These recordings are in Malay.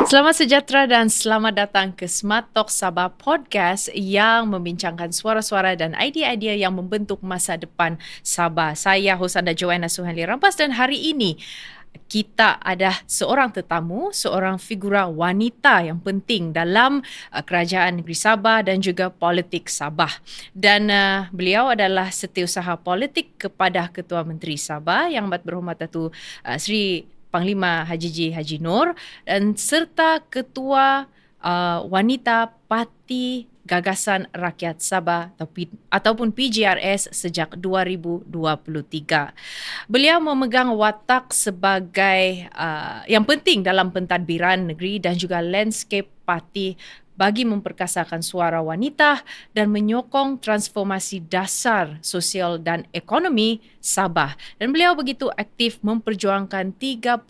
Selamat sejahtera dan selamat datang ke Smart Talk Sabah Podcast yang membincangkan suara-suara dan idea-idea yang membentuk masa depan Sabah. Saya hos anda Joanna Suhanli Rampas dan hari ini kita ada seorang tetamu, seorang figura wanita yang penting dalam kerajaan negeri Sabah dan juga politik Sabah. Dan beliau adalah setiausaha politik kepada Ketua Menteri Sabah yang amat berhormat Datuk Sri Panglima Haji J. Haji Noor dan serta Ketua Wanita Parti Gagasan Rakyat Sabah ataupun PGRS sejak 2023. Beliau memegang watak sebagai yang penting dalam pentadbiran negeri dan juga landscape parti bagi memperkasakan suara wanita dan menyokong transformasi dasar sosial dan ekonomi Sabah. Dan beliau begitu aktif memperjuangkan 30%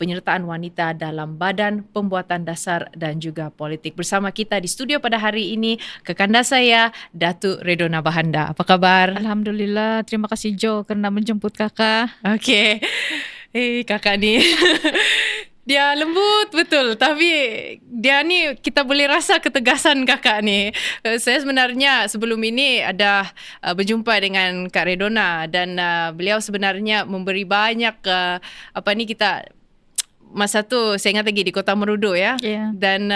penyertaan wanita dalam badan pembuatan dasar dan juga politik. Bersama kita di studio pada hari ini, kekanda saya, Datuk Redona Bahanda. Apa kabar? Alhamdulillah, terima kasih Jo kerana menjemput kakak. Okey. Kakak ni dia lembut betul, tapi dia ni kita boleh rasa ketegasan kakak ni. Saya sebenarnya sebelum ini ada berjumpa dengan Kak Redona dan beliau sebenarnya memberi banyak kita masa tu saya ingat lagi di Kota Merudu ya. Yeah. Dan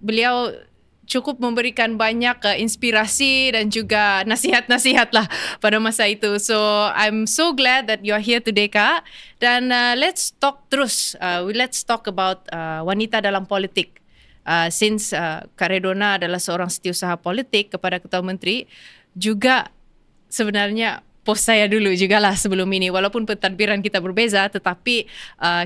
beliau cukup memberikan banyak inspirasi dan juga nasihat-nasihat lah pada masa itu. So I'm so glad that you're here today, Kak. Dan let's talk terus. Let's talk about wanita dalam politik. Since Kak Redona adalah seorang setiausaha politik kepada Ketua Menteri, juga sebenarnya pos saya dulu jugalah sebelum ini. Walaupun pentadbiran kita berbeza, tetapi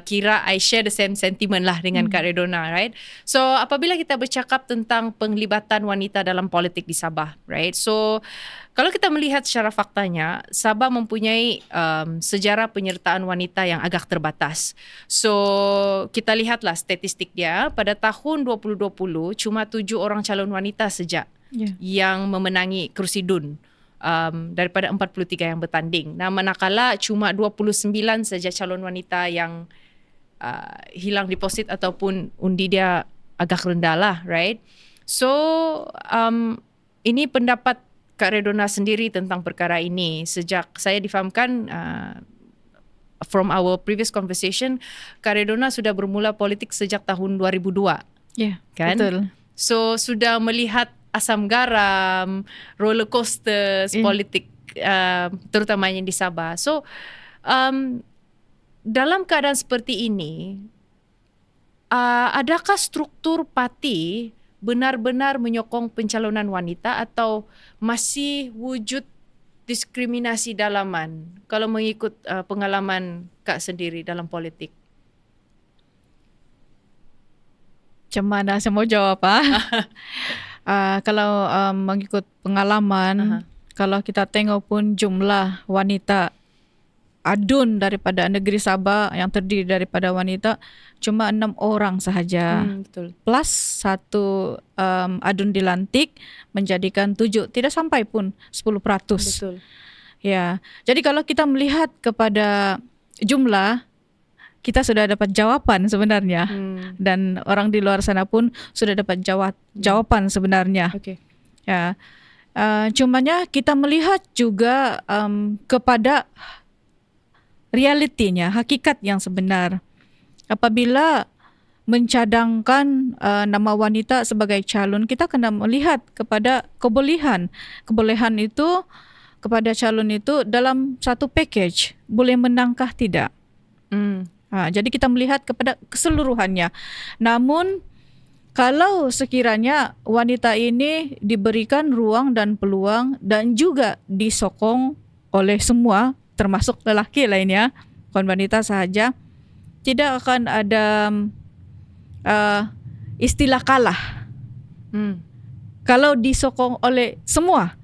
kira I share the same sentiment lah dengan Kak Redona, right? So apabila kita bercakap tentang penglibatan wanita dalam politik di Sabah, right? So kalau kita melihat secara faktanya, Sabah mempunyai sejarah penyertaan wanita yang agak terbatas. So kita lihatlah statistik dia, pada tahun 2020 cuma 7 orang calon wanita saja yang memenangi kerusi DUN. Daripada 43 yang bertanding. Nah, manakala cuma 29 saja calon wanita yang hilang deposit ataupun undi dia agak rendah lah, right? So, ini pendapat Kak Redona sendiri tentang perkara ini. Sejak saya difahamkan from our previous conversation, Kak Redona sudah bermula politik sejak tahun 2002. Ya, kan? Betul. So, sudah melihat asam garam, roller coaster politik terutamanya di Sabah. So dalam keadaan seperti ini, adakah struktur parti benar-benar menyokong pencalonan wanita atau masih wujud diskriminasi dalaman kalau mengikut pengalaman Kak sendiri dalam politik? Macam mana saya mau jawab kalau mengikut pengalaman, kalau kita tengok pun jumlah wanita adun daripada negeri Sabah yang terdiri daripada wanita cuma 6 orang sahaja. Betul. Plus 1 adun dilantik menjadikan 7, tidak sampai pun 10%. Betul. Ya. Jadi kalau kita melihat kepada jumlah, kita sudah dapat jawapan sebenarnya. Dan orang di luar sana pun sudah dapat jawapan sebenarnya. Okay. Ya. Cumanya kita melihat juga kepada realitinya, hakikat yang sebenar. Apabila mencadangkan nama wanita sebagai calon, kita kena melihat kepada kebolehan. Kebolehan itu kepada calon itu dalam satu package, boleh menangkah tidak. Jadi kita melihat kepada keseluruhannya. Namun kalau sekiranya wanita ini diberikan ruang dan peluang dan juga disokong oleh semua, termasuk lelaki lainnya, bukan wanita sahaja, tidak akan ada istilah kalah. Kalau disokong oleh semua,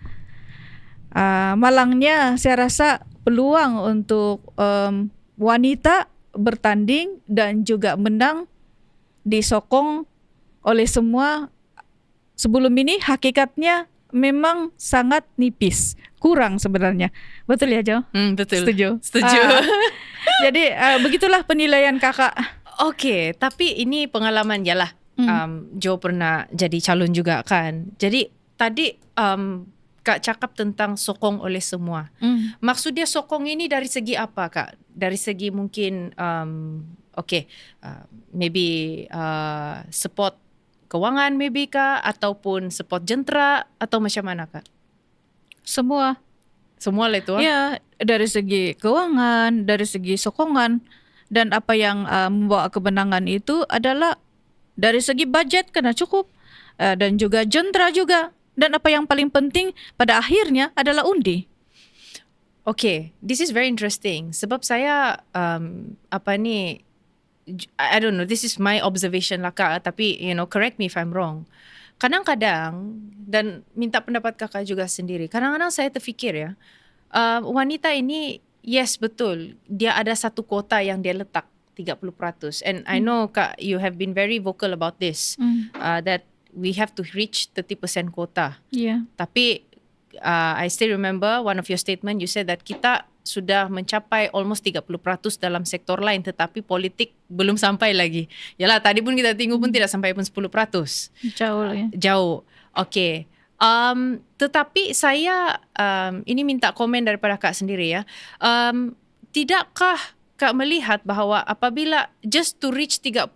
malangnya saya rasa peluang untuk wanita bertanding dan juga menang disokong oleh semua sebelum ini hakikatnya memang sangat nipis, kurang sebenarnya. Betul ya Jo? Betul. Setuju. Setuju. Jadi begitulah penilaian kakak. Okay, tapi ini pengalaman je lah. Joe pernah jadi calon juga kan. Jadi tadi Kak cakap tentang sokong oleh semua. Maksud dia sokong ini dari segi apa Kak? Dari segi mungkin maybe support kewangan maybe Kak, ataupun support jentera, atau macam mana Kak? Semua lah itu. Ya, dari segi keuangan, dari segi sokongan, dan apa yang membawa kemenangan itu adalah dari segi budget kena cukup, dan juga jentera juga, dan apa yang paling penting pada akhirnya adalah undi. Okay, this is very interesting. Sebab saya I don't know, this is my observation lah Kak, tapi correct me if I'm wrong. Kadang-kadang, dan minta pendapat Kakak juga sendiri, kadang-kadang saya terfikir ya, wanita ini, yes betul, dia ada satu kuota yang dia letak 30%. And I know Kak, you have been very vocal about this, that we have to reach 30% quota. Yeah. Tapi I still remember one of your statement, you said that kita sudah mencapai almost 30% dalam sektor lain, tetapi politik belum sampai lagi. Yalah, tadi pun kita tengok pun tidak sampai pun 10%. Jauh ya. Jauh. Okay. Tetapi saya ini minta komen daripada Kak sendiri ya. Tidakkah Kak melihat bahawa apabila just to reach 30%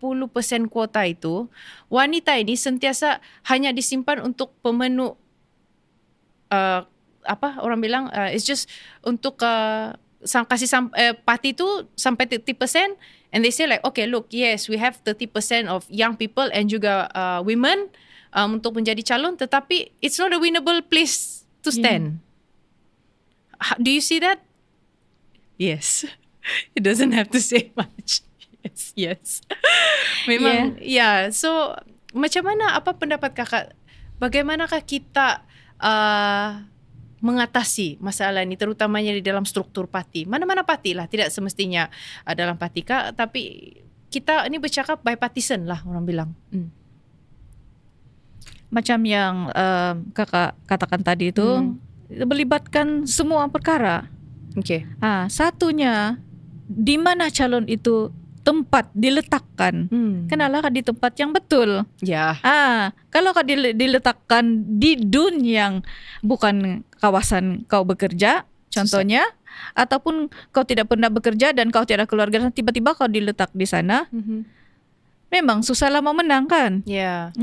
kuota itu, wanita ini sentiasa hanya disimpan untuk pemenuh orang bilang it's just untuk parti tu sampai 30%, and they say like, okay look, yes we have 30% of young people and juga women untuk menjadi calon, tetapi it's not a winnable place to stand. Do you see that? Yes. It doesn't have to say much. Yes. Memang so macam mana, apa pendapat Kakak, bagaimanakah kita mengatasi masalah ini, terutamanya di dalam struktur parti? Mana-mana parti lah, tidak semestinya dalam parti Kak, tapi kita ini bercakap bipartisan lah orang bilang. Macam yang Kakak katakan tadi itu, melibatkan semua perkara. Okay. Satunya, di mana calon itu tempat diletakkan. Kenalah di tempat yang betul. Ya. Kalau kau diletakkan di dun yang bukan kawasan kau bekerja, contohnya, ataupun kau tidak pernah bekerja dan kau tiada keluarga, tiba-tiba kau diletak di sana, memang susah lama menang kan? Ya.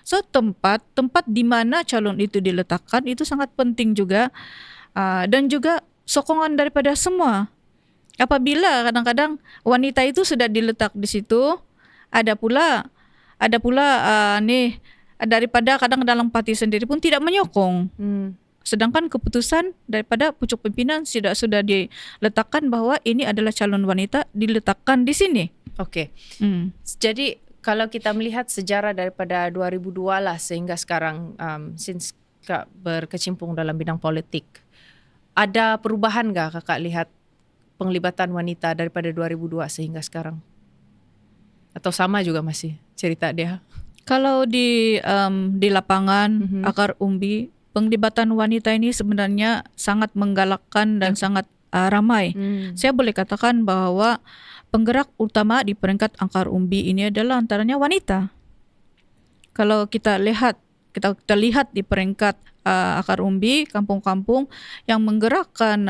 So tempat di mana calon itu diletakkan itu sangat penting juga, dan juga sokongan daripada semua. Apabila kadang-kadang wanita itu sudah diletak di situ, ada pula daripada kadang dalam parti sendiri pun tidak menyokong. Sedangkan keputusan daripada pucuk pimpinan sudah diletakkan bahwa ini adalah calon wanita diletakkan di sini. Okay. Jadi kalau kita melihat sejarah daripada 2002 lah sehingga sekarang, since Kak berkecimpung dalam bidang politik, ada perubahan gak Kakak lihat penglibatan wanita daripada 2002 sehingga sekarang? Atau sama juga masih cerita dia? Kalau di lapangan akar umbi, penglibatan wanita ini sebenarnya sangat menggalakkan dan sangat ramai. Saya boleh katakan bahwa penggerak utama di peringkat akar umbi ini adalah antaranya wanita. Kalau kita lihat di peringkat akar umbi, kampung-kampung yang menggerakkan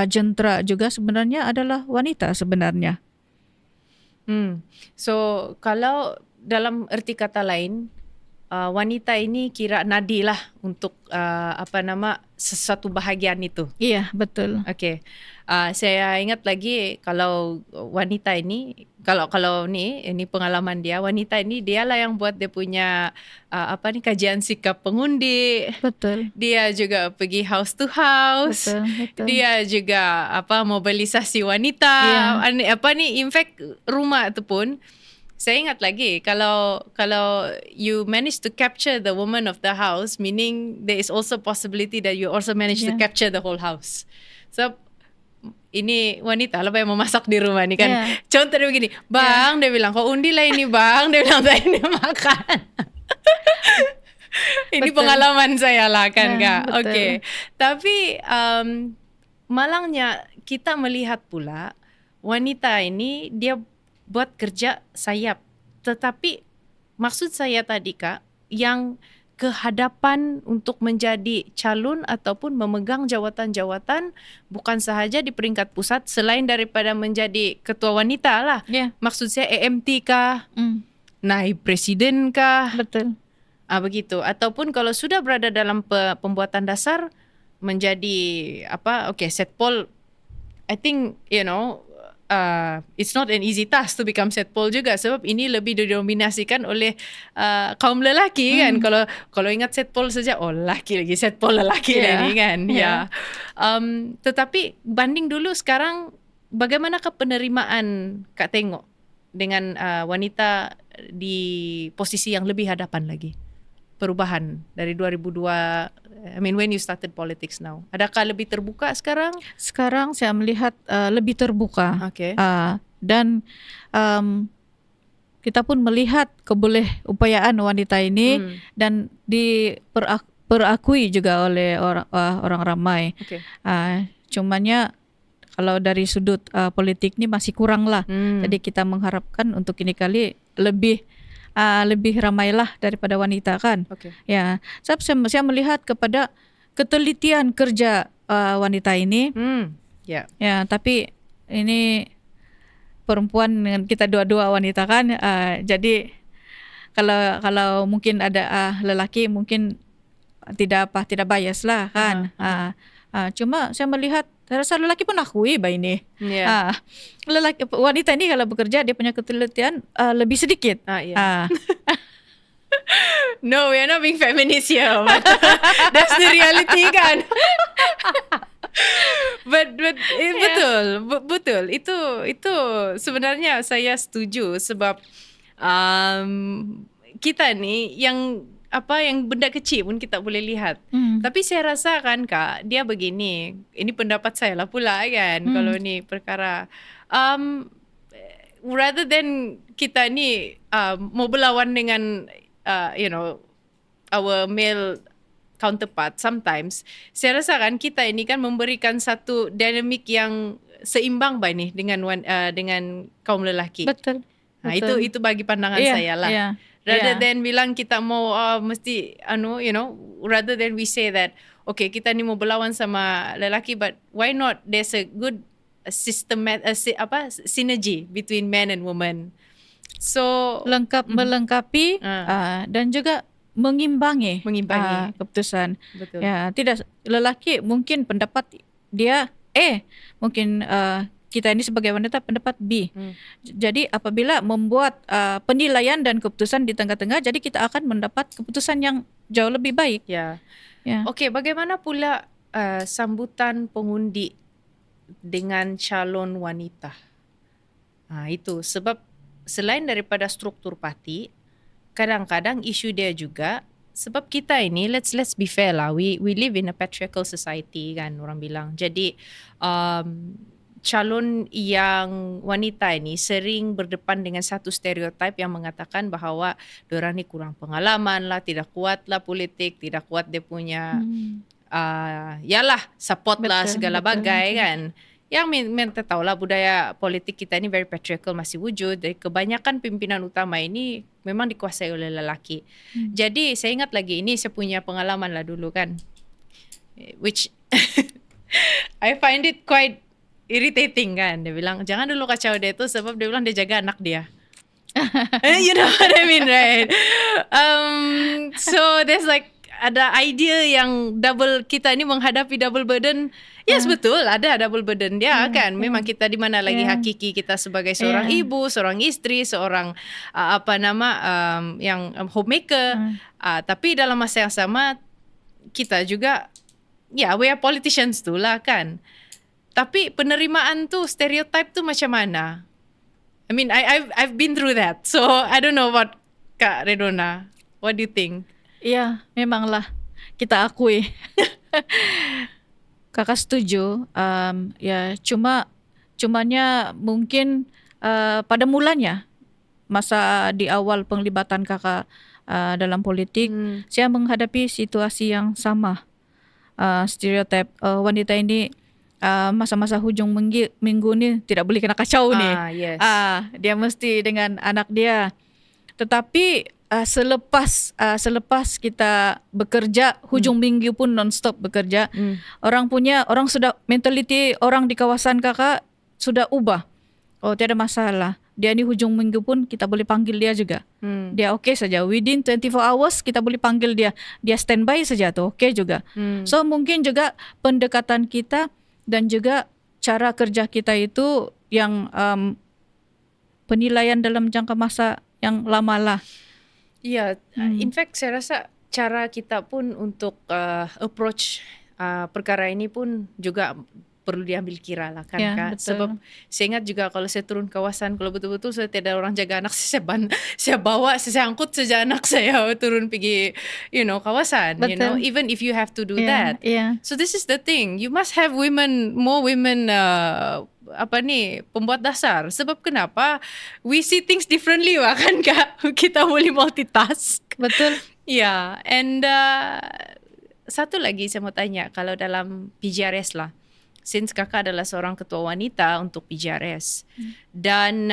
jentera juga sebenarnya adalah wanita sebenarnya. So kalau dalam erti kata lain, wanita ini kira nadi lah untuk sesuatu bahagian itu. Iya, betul. Okay. Saya ingat lagi kalau wanita ini, kalau ini pengalaman dia, wanita ini dialah yang buat dia punya kajian sikap pengundi. Betul. Dia juga pergi house to house. Betul. Dia juga mobilisasi wanita. In fact rumah itu pun saya ingat lagi, kalau you manage to capture the woman of the house, meaning there is also possibility that you also manage to capture the whole house. So ini wanita lah yang memasak di rumah ni kan. Contoh dia begini, bang, dia bilang, kau undi lah ini bang, dia bilang saya ini makan. Ini betul. Pengalaman saya lah kan Kak. Okay. Tapi malangnya kita melihat pula wanita ini dia buat kerja sayap. Tetapi maksud saya tadi Kak, yang kehadapan untuk menjadi calon ataupun memegang jawatan-jawatan bukan sahaja di peringkat pusat, selain daripada menjadi ketua wanita lah. Ya, Maksud saya AMT kah, naib presiden kah, betul. begitu. Ataupun kalau sudah berada dalam pembuatan dasar menjadi setpol, I think it's not an easy task to become setpol juga, sebab ini lebih didominasikan oleh kaum lelaki kan. Kalau ingat setpol saja, lelaki lagi, setpol lelaki lah ini kan. Tetapi banding dulu sekarang, bagaimanakah penerimaan Kak tengok dengan wanita di posisi yang lebih hadapan lagi? Perubahan dari 2002, when you started politics now, adakah lebih terbuka sekarang? Sekarang saya melihat lebih terbuka. Okay. Dan kita pun melihat upayaan wanita ini dan diperakui juga oleh orang ramai. Okay. Cumanya kalau dari sudut politik ini masih kurang lah. Jadi kita mengharapkan untuk ini kali lebih ramailah daripada wanita kan. Okay. Ya, saya melihat kepada ketelitian kerja wanita ini. Yeah. Ya, tapi ini perempuan dengan kita dua-dua wanita kan. Jadi kalau mungkin ada lelaki mungkin tidak bias lah kan. Cuma saya melihat, saya rasa lelaki pun akui ini. Yeah. Wanita ini kalau bekerja dia punya ketelitian lebih sedikit. No, we are not being feminist here. That's the reality kan. But betul. Itu sebenarnya saya setuju, sebab kita ni yang benda kecil pun kita boleh lihat. Tapi saya rasa kan Kak, dia begini, ini pendapat saya lah pula kan. Kalau ni perkara rather than kita ni mau berlawan dengan our male counterpart, sometimes saya rasa kan kita ini kan memberikan satu dinamik yang seimbang ni dengan kaum lelaki. Betul. Itu bagi pandangan saya lah. Rather than bilang kita mau mesti rather than we say that okay, kita ni mau berlawan sama lelaki, but why not there's a good synergy between men and women. So melengkapi dan juga mengimbangi keputusan. Betul. Ya, tidak lelaki mungkin pendapat dia mungkin kita ini sebagai wanita pendapat B. Jadi apabila membuat penilaian dan keputusan di tengah-tengah, jadi kita akan mendapat keputusan yang jauh lebih baik. Ya. Okey, bagaimana pula sambutan pengundi dengan calon wanita? Itu sebab selain daripada struktur parti, kadang-kadang isu dia juga, sebab kita ini let's be fair lah, we live in a patriarchal society kan, orang bilang. Jadi calon yang wanita ini sering berdepan dengan satu stereotip yang mengatakan bahawa diorang ni kurang pengalaman lah, tidak kuat lah politik, tidak kuat dia punya support lah segala bagai kan. Yang kita tahu lah budaya politik kita ni very patriarchal masih wujud. Dari kebanyakan pimpinan utama ini memang dikuasai oleh lelaki. Jadi saya ingat lagi, ini saya punya pengalaman lah dulu kan, which I find it quite irritating kan. Dia bilang jangan dulu kacau dia tu, sebab dia bilang dia jaga anak dia. You know what I mean, right? So there's like ada idea yang double, kita ni menghadapi double burden. Yes, betul, ada double burden dia kan. Memang kita di mana lagi hakiki kita sebagai seorang ibu, seorang isteri, seorang yang homemaker. Tapi dalam masa yang sama kita juga we are politicians tu lah kan. Tapi penerimaan tu, stereotype tu macam mana? I mean, I've been through that. So I don't know what Kak Redona, what do you think? Ya, memanglah kita akui. Kakak setuju. Cumanya mungkin pada mulanya, masa di awal penglibatan kakak dalam politik, saya menghadapi situasi yang sama. Stereotip wanita ini masa-masa hujung minggu ni tidak boleh kena kacau ni. Yes. Dia mesti dengan anak dia. Tetapi selepas kita bekerja hujung minggu pun non-stop bekerja, orang sudah mentaliti orang di kawasan kakak sudah ubah. Oh, tiada masalah. Dia ni hujung minggu pun kita boleh panggil dia juga. Dia okey saja. Within 24 hours kita boleh panggil dia. Dia standby saja tu okey juga. So mungkin juga pendekatan kita dan juga cara kerja kita itu yang penilaian dalam jangka masa yang lama lah. Ya, in fact saya rasa cara kita pun untuk approach perkara ini pun juga perlu diambil kira lah kan, Kak. Betul. Sebab saya ingat juga kalau saya turun kawasan, kalau betul-betul saya tidak ada orang jaga anak, saya bawa, saya angkut saja anak saya turun pergi kawasan. Betul. Even if you have to do that. So this is the thing, you must have more women pembuat dasar. Sebab kenapa? We see things differently lah kan, Kak. Kita boleh multitask. Betul. Yeah, and satu lagi saya mau tanya, kalau dalam PJRS lah, since kakak adalah seorang ketua wanita untuk PJRS, dan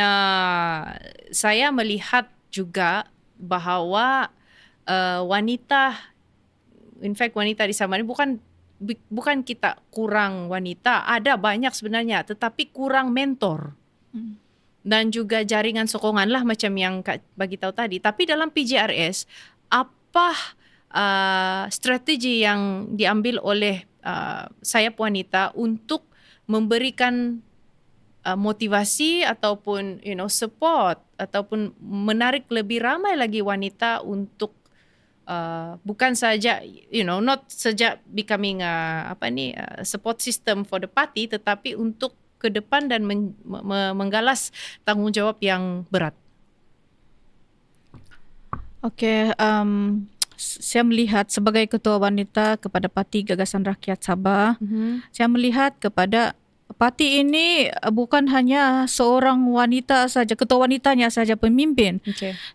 saya melihat juga bahawa wanita, in fact wanita di Samoa ini bukan kita kurang wanita, ada banyak sebenarnya, tetapi kurang mentor dan juga jaringan sokongan lah macam yang Kak bagi tahu tadi. Tapi dalam PJRS, apa strategi yang diambil oleh sayap wanita untuk memberikan motivasi ataupun support ataupun menarik lebih ramai lagi wanita untuk bukan saja not saja becoming support system for the party, tetapi untuk ke depan dan menggalas tanggungjawab yang berat. Okey, saya melihat sebagai ketua wanita kepada Parti Gagasan Rakyat Sabah, saya melihat kepada parti ini bukan hanya seorang wanita saja, ketua wanitanya saja pemimpin.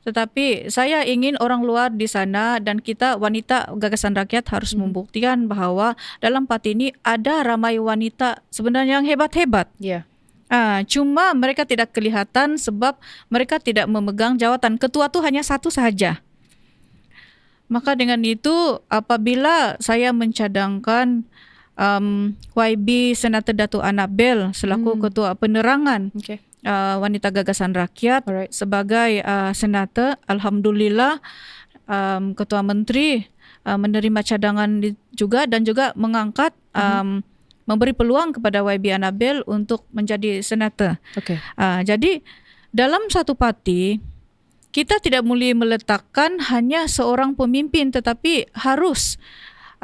Tetapi saya ingin orang luar di sana dan kita wanita Gagasan Rakyat harus membuktikan bahawa dalam parti ini ada ramai wanita sebenarnya yang hebat-hebat. Cuma mereka tidak kelihatan sebab mereka tidak memegang jawatan. Ketua tu hanya satu sahaja. Maka dengan itu apabila saya mencadangkan YB Senator Datuk Annabel selaku ketua penerangan wanita Gagasan Rakyat sebagai senator, alhamdulillah ketua menteri menerima cadangan juga dan juga mengangkat memberi peluang kepada YB Annabel untuk menjadi senator. Jadi dalam satu parti kita tidak boleh meletakkan hanya seorang pemimpin, tetapi harus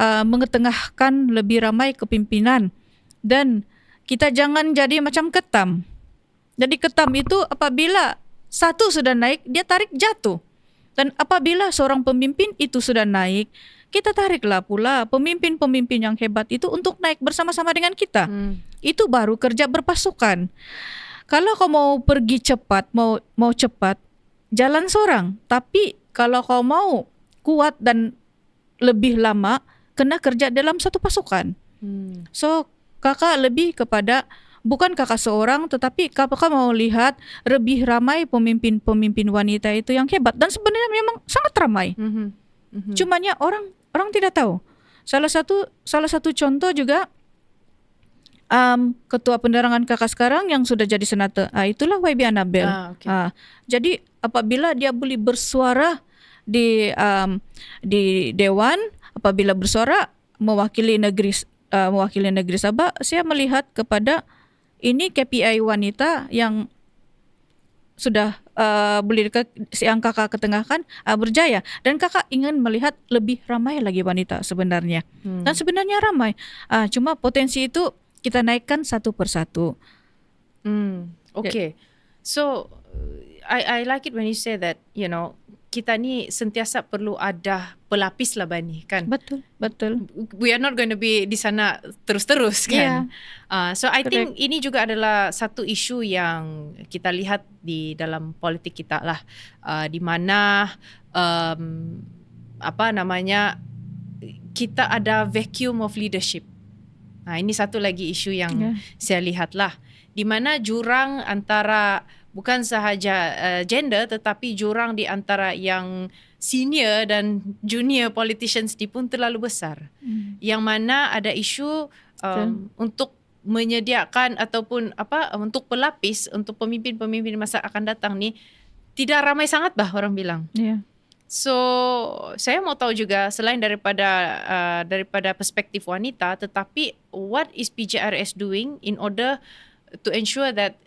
mengetengahkan lebih ramai kepimpinan. Dan kita jangan jadi macam ketam. Jadi ketam itu apabila satu sudah naik, dia tarik jatuh. Dan apabila seorang pemimpin itu sudah naik, kita tariklah pula pemimpin-pemimpin yang hebat itu untuk naik bersama-sama dengan kita. Itu baru kerja berpasukan. Kalau kau mau pergi cepat, mau cepat, jalan seorang. Tapi kalau kau mau kuat dan lebih lama, kena kerja dalam satu pasukan. So kakak lebih kepada bukan kakak seorang, tetapi kakak mau lihat lebih ramai pemimpin-pemimpin wanita itu yang hebat. Dan sebenarnya memang sangat ramai. Cumanya orang tidak tahu. Salah satu contoh juga ketua penerangan kakak sekarang yang sudah jadi senator, itulah YB Annabel. Jadi apabila dia boleh bersuara di dewan, apabila bersuara mewakili negeri Sabah, saya melihat kepada ini KPI wanita yang sudah boleh yang kakak ketengahkan berjaya, dan kakak ingin melihat lebih ramai lagi wanita sebenarnya. Dan sebenarnya ramai, cuma potensi itu kita naikkan satu persatu. So I like it when you say that, kita ni sentiasa perlu ada pelapis lah Bani, kan? Betul. We are not going to be di sana terus-terus, kan? So I think ini juga adalah satu isu yang kita lihat di dalam politik kita lah, di mana kita ada vacuum of leadership. Ini satu lagi isu yang Ya. saya lihatlah, di mana jurang antara bukan sahaja gender, tetapi jurang di antara yang senior dan junior politicians ni pun terlalu besar. Yang mana ada isu untuk menyediakan ataupun untuk pelapis untuk pemimpin-pemimpin masa akan datang ni tidak ramai sangat orang bilang. Ya. So saya mau tahu juga selain daripada perspektif wanita, tetapi what is PJRS doing in order to ensure that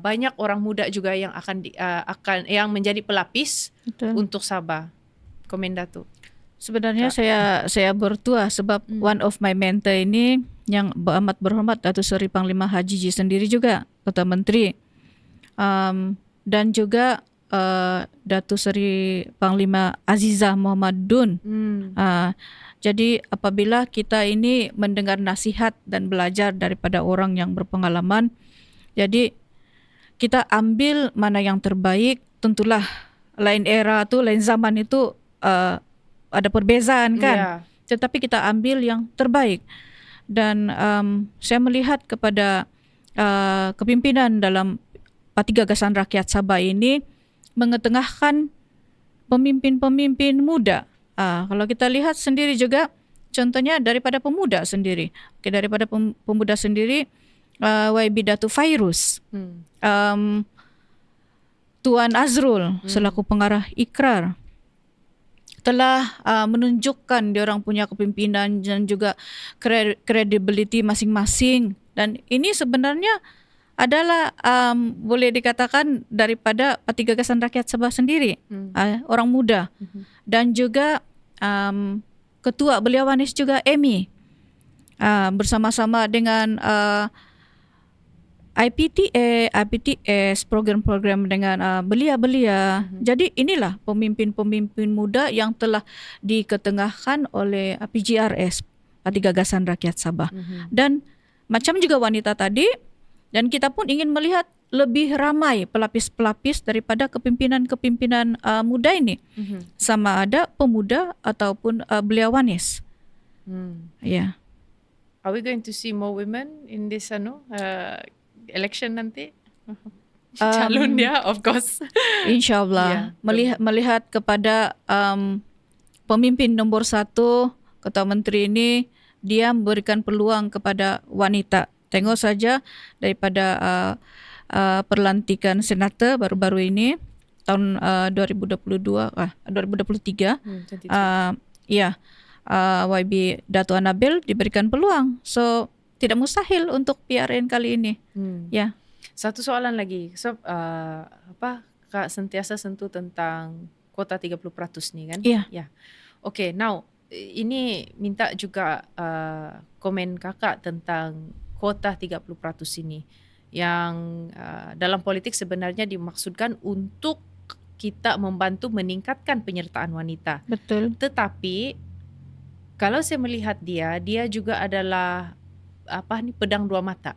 banyak orang muda juga yang akan yang menjadi pelapis Betul. untuk Sabah. Komen Datuk. Sebenarnya saya bertuah sebab one of my mentor ini yang amat berhormat Datuk Seri Panglima Haji Ji sendiri juga Perdana Menteri, dan juga Datuk Seri Panglima Azizah Muhammad Dun. Jadi apabila kita ini mendengar nasihat dan belajar daripada orang yang berpengalaman, jadi kita ambil mana yang terbaik. Tentulah lain era tu, lain zaman itu ada perbezaan kan. Yeah. Tetapi kita ambil yang terbaik. Dan saya melihat kepada kepimpinan dalam Parti Gagasan Rakyat Sabah ini mengetengahkan pemimpin-pemimpin muda. Kalau kita lihat sendiri juga, contohnya daripada pemuda sendiri. Daripada pemuda sendiri, YB Datuk Fairuz, Tuan Azrul selaku pengarah Ikrar telah menunjukkan diorang punya kepimpinan dan juga credibility masing-masing. Dan ini sebenarnya adalah boleh dikatakan daripada Parti Gagasan Rakyat Sabah sendiri, orang muda. Dan juga Ketua Belia Wanis juga Amy, bersama-sama dengan IPTS, program-program dengan belia-belia. Jadi inilah pemimpin-pemimpin muda yang telah diketengahkan oleh PGRS, Parti Gagasan Rakyat Sabah. Dan macam juga wanita tadi, dan kita pun ingin melihat lebih ramai pelapis-pelapis daripada kepimpinan-kepimpinan muda ini. Sama ada pemuda ataupun belia wanis. Yeah. Are we going to see more women in this election nanti? Calon dia, of course. InsyaAllah. Melihat kepada pemimpin nombor 1, Ketua Menteri ini, dia memberikan peluang kepada wanita. Tengok saja daripada perlantikan senator baru-baru ini tahun 2023. YB Dato' Anabil diberikan peluang. So tidak mustahil untuk PRN kali ini. Ya. Satu soalan lagi. So Kak sentiasa sentuh tentang kuota 30% ni kan? Iya. Ya. Okay, now ini minta juga komen Kakak tentang kuota 30% ini yang dalam politik sebenarnya dimaksudkan untuk kita membantu meningkatkan penyertaan wanita. Betul. Tetapi kalau saya melihat dia juga adalah pedang dua mata.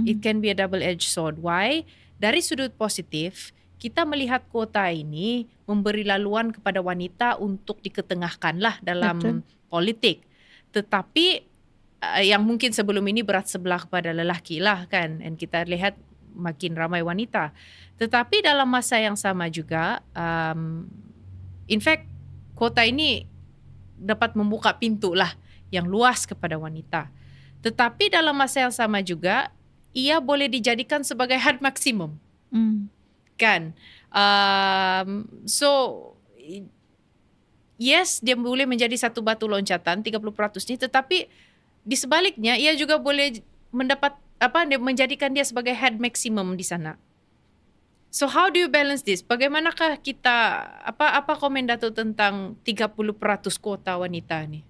It can be a double-edged sword. Why? Dari sudut positif, kita melihat kuota ini memberi laluan kepada wanita untuk diketengahkan lah dalam politik. Tetapi yang mungkin sebelum ini berat sebelah kepada lelaki lah kan. Dan kita lihat makin ramai wanita. Tetapi dalam masa yang sama juga, in fact, kuota ini dapat membuka pintu lah yang luas kepada wanita. Tetapi dalam masa yang sama juga, ia boleh dijadikan sebagai had maksimum. Kan? So, yes, dia boleh menjadi satu batu loncatan 30% ni, tetapi di sebaliknya ia juga boleh mendapat menjadikan dia sebagai head maximum di sana. So how do you balance this? Bagaimanakah kita apa komen Datuk tentang 30% kuota wanita ni?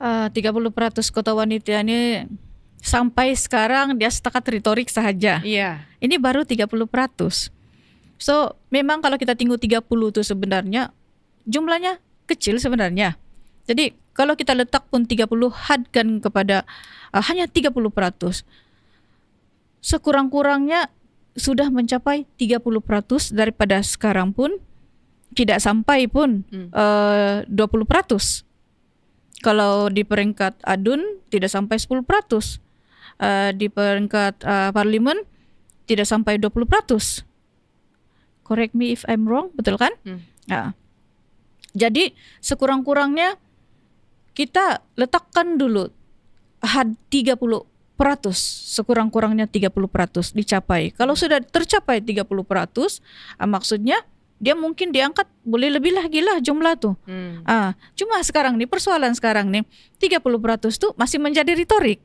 30% kuota wanita ini sampai sekarang dia setakat retorik sahaja. Iya. Ini baru 30%. So memang kalau kita tengok 30 itu sebenarnya jumlahnya kecil sebenarnya. Jadi kalau kita letak pun 30 hadkan kepada hanya 30%, sekurang-kurangnya sudah mencapai 30% daripada sekarang pun tidak sampai pun 20%. Kalau di peringkat ADUN tidak sampai 10%. Di peringkat parlimen tidak sampai 20%. Correct me if I'm wrong, betul kan? Nah, jadi sekurang-kurangnya kita letakkan dulu 30%, sekurang-kurangnya 30% dicapai. Kalau sudah tercapai 30%, maksudnya dia mungkin diangkat boleh lebih lagi lah jumlah tuh. Cuma sekarang nih, persoalan sekarang nih 30% tuh masih menjadi retorik.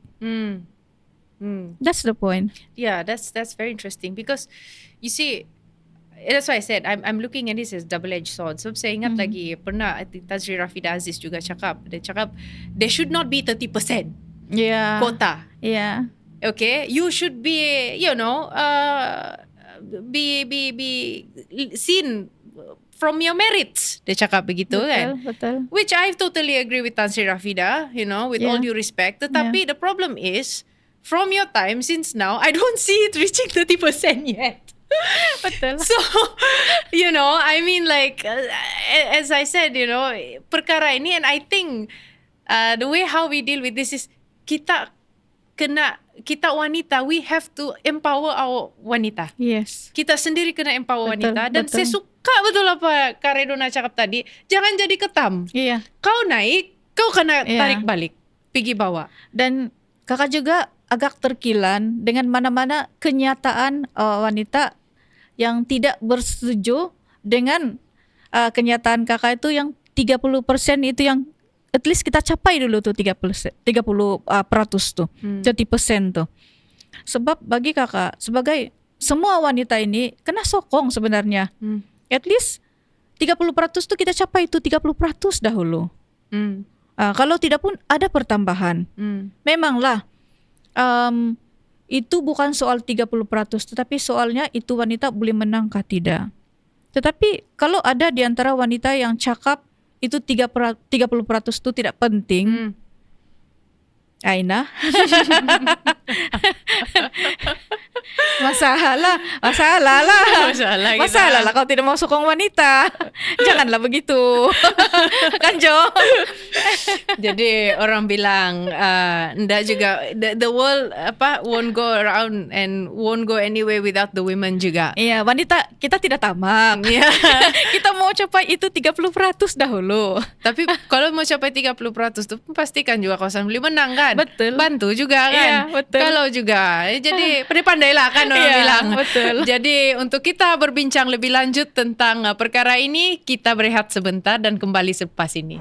That's the point. Yeah, that's very interesting because you see, that's why I said I'm looking at this as double-edged sword. So saya ingat lagi pernah I think Tan Sri Rafida Aziz juga cakap, dia cakap there should not be 30% quota. Yeah. Okay, you should be, you know, be seen from your merits. Dia cakap begitu kan. Betul. Which I totally agree with Tan Sri Rafida, you know, with all due respect. Tetapi the problem is, from your time since now, I don't see it reaching 30% yet. Betul. So, you know, I mean like, as I said, you know, perkara ini, and I think the way how we deal with this is kita wanita, we have to empower our wanita. Yes. Kita sendiri kena empower Betul, wanita. Dan betul. saya suka betul apa Kak Redona cakap tadi, jangan jadi ketam. Iya. Kau naik, kau kena Iya. tarik balik, pergi bawah. Dan kakak juga agak terkilan dengan mana-mana kenyataan wanita yang tidak bersetuju dengan kenyataan kakak itu yang 30% itu yang at least kita capai dulu tuh 30% tuh, 30% tuh. Sebab bagi kakak sebagai semua wanita ini kena sokong sebenarnya. At least 30% tuh kita capai itu 30% dahulu. Kalau tidak pun ada pertambahan. Memanglah itu bukan soal 30%, tetapi soalnya itu wanita boleh menangkah tidak. Tetapi kalau ada di antara wanita yang cakap itu 30% itu tidak penting, Aina, masalah lah. Masalah lah kalau tidak mau sokong wanita. Janganlah begitu. Kan Jo? Jadi orang bilang ndak juga the world won't go around and won't go anywhere without the women juga. Iya, wanita kita tidak tamak. Iya. Kita mau capai itu 30% dahulu. Tapi kalau mau capai 30% tuh pastikan juga kawasan beli menang kan? Betul. Bantu juga kan? Iya, betul. Kalau juga jadi pandai-pandailah kan orang bilang. Betul. Jadi untuk kita berbincang lebih lanjut tentang perkara ini, kita berehat sebentar dan kembali selepas ini.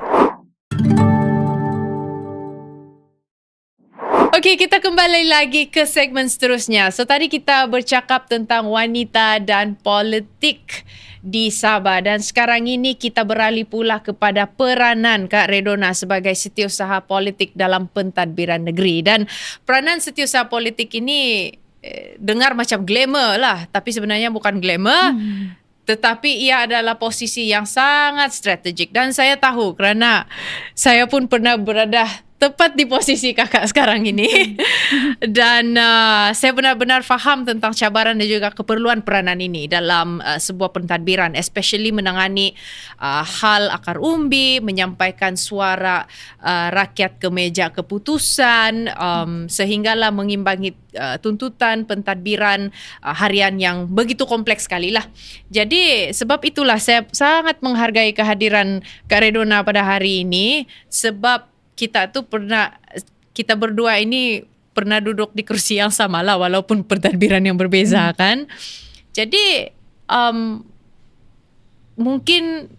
Okey, kita kembali lagi ke segmen seterusnya. So tadi kita bercakap tentang wanita dan politik di Sabah, dan sekarang ini kita beralih pula kepada peranan Kak Redona sebagai setiausaha politik dalam pentadbiran negeri. Dan peranan setiausaha politik ini dengar macam glamour lah, tapi sebenarnya bukan glamour. Tetapi ia adalah posisi yang sangat strategik, dan saya tahu kerana saya pun pernah berada tepat di posisi kakak sekarang ini. Dan saya benar-benar faham tentang cabaran dan juga keperluan peranan ini dalam sebuah pentadbiran, especially menangani hal akar umbi, menyampaikan suara rakyat ke meja keputusan, sehinggalah mengimbangi tuntutan pentadbiran harian yang begitu kompleks sekali lah. Jadi sebab itulah saya sangat menghargai kehadiran Kak Redona pada hari ini, sebab kita berdua ini pernah duduk di kursi yang sama lah, walaupun pentadbiran yang berbeza kan. Jadi mungkin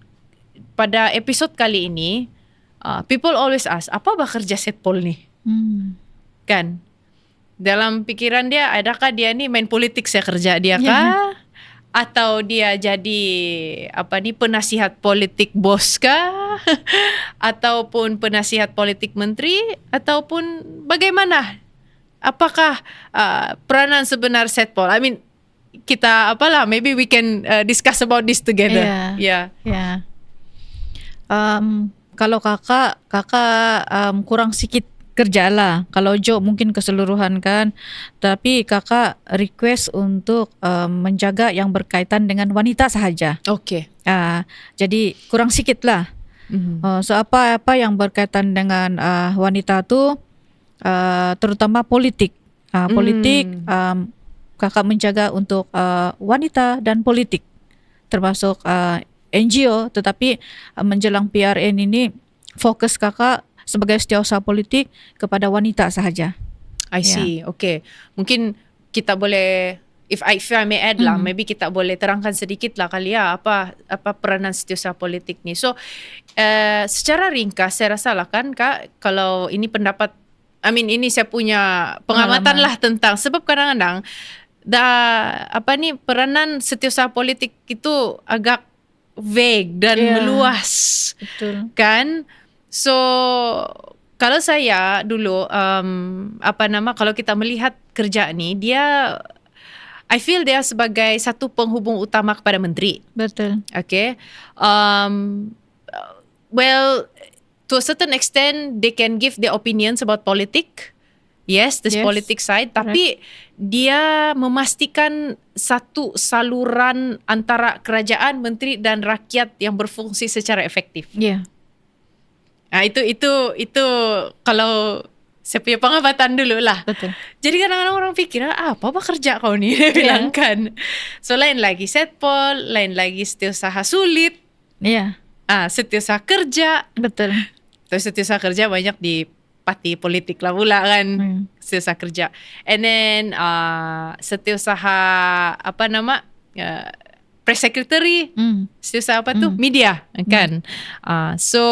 pada episod kali ini people always ask, apa kerja Setpol nih? Kan? Dalam pikiran dia, adakah dia ni main politik saya kerja dia kah? Atau dia jadi penasihat politik bos kah? Ataupun penasihat politik menteri? Ataupun bagaimana? Apakah peranan sebenar Setpol? I mean, kita maybe we can discuss about this together. Yeah. Kalau kakak kurang sikit kerja lah. Kalau Jo mungkin keseluruhan kan, tapi kakak request untuk menjaga yang berkaitan dengan wanita sahaja. Okay. Jadi kurang sikit lah. So apa yang berkaitan dengan wanita tuh terutama politik. Politik kakak menjaga untuk wanita dan politik termasuk NGO, tetapi menjelang PRN ini fokus kakak sebagai setiausaha politik kepada wanita sahaja. I see. Okay. Mungkin kita boleh, if I may add lah, maybe kita boleh terangkan sedikit lah kali ya apa peranan setiausaha politik ni. So secara ringkas saya rasa lah kan Kak, kalau ini pendapat, ini saya punya pengamatan lah tentang, sebab kadang-kadang peranan setiausaha politik itu agak vague dan meluas. Betul. Kan? So kalau saya dulu kalau kita melihat kerja ni, I feel dia sebagai satu penghubung utama kepada menteri. Betul. Okay. Well, to a certain extent they can give their opinions about politik. Yes, this politik side. Correct. Tapi dia memastikan satu saluran antara kerajaan, menteri dan rakyat yang berfungsi secara efektif. Yeah. Itu kalau saya punya pengamatan dulu lah. Betul. Jadi kadang-kadang orang pikir apa kerja kau ni, bilang kan. So lain lagi setpol, lain lagi setiausaha sulit. Iya. Setiausaha kerja. Betul. Terus setiausaha kerja banyak di parti politik lah pula kan. Setiausaha kerja. And then setiausaha press secretary, setiausaha media kan. So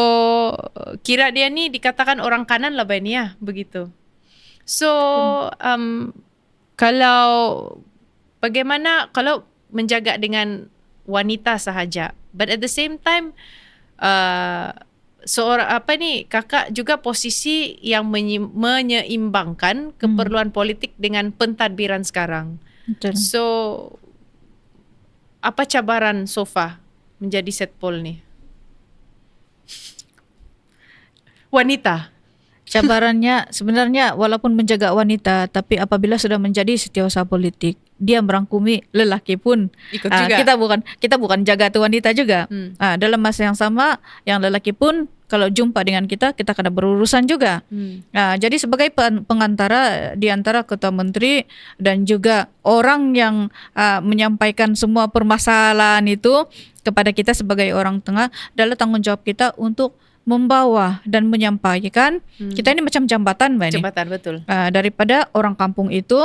kira dia ni dikatakan orang kanan lah Bani ya, begitu. So kalau bagaimana kalau menjaga dengan wanita sahaja, but at the same time seorang kakak juga posisi yang menyeimbangkan keperluan politik dengan pentadbiran sekarang. Betul. So apa cabaran Sofa menjadi setpol ni? Wanita. Cabarannya sebenarnya walaupun menjaga wanita, tapi apabila sudah menjadi setiausaha politik, dia merangkumi lelaki pun ikut juga. Kita bukan jaga tu wanita juga. Dalam masa yang sama, yang lelaki pun kalau jumpa dengan kita kena berurusan juga. Jadi sebagai pengantara di antara ketua menteri dan juga orang yang menyampaikan semua permasalahan itu kepada kita sebagai orang tengah, adalah tanggung jawab kita untuk membawa dan menyampaikan. Kita ini macam jambatan, Mbak. Jambatan, betul. Daripada orang kampung itu,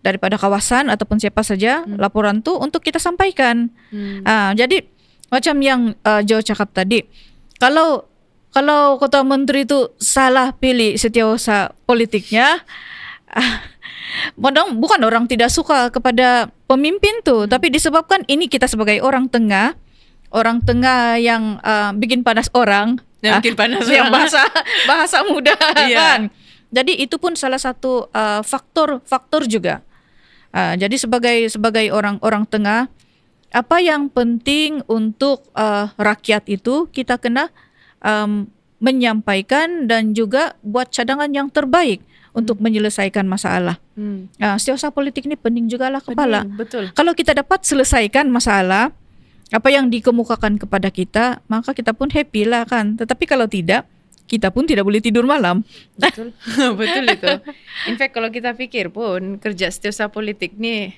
daripada kawasan ataupun siapa saja, laporan tu untuk kita sampaikan. Jadi macam yang Jo cakap tadi, kalau ketua menteri itu salah pilih setiausaha politiknya, bukan orang tidak suka kepada pemimpin tu, tapi disebabkan ini kita sebagai orang tengah yang bikin panas orang. Bikin panas yang bahasa muda kan. Jadi itu pun salah satu faktor juga. Jadi sebagai orang tengah, apa yang penting untuk rakyat itu kita kena menyampaikan dan juga buat cadangan yang terbaik untuk menyelesaikan masalah. Setiausaha politik ini penting juga lah kepala. Betul. Kalau kita dapat selesaikan masalah apa yang dikemukakan kepada kita, maka kita pun happy lah kan. Tetapi kalau tidak, kita pun tidak boleh tidur malam. Betul. Betul itu. In fact kalau kita fikir pun kerja setiausaha politik ni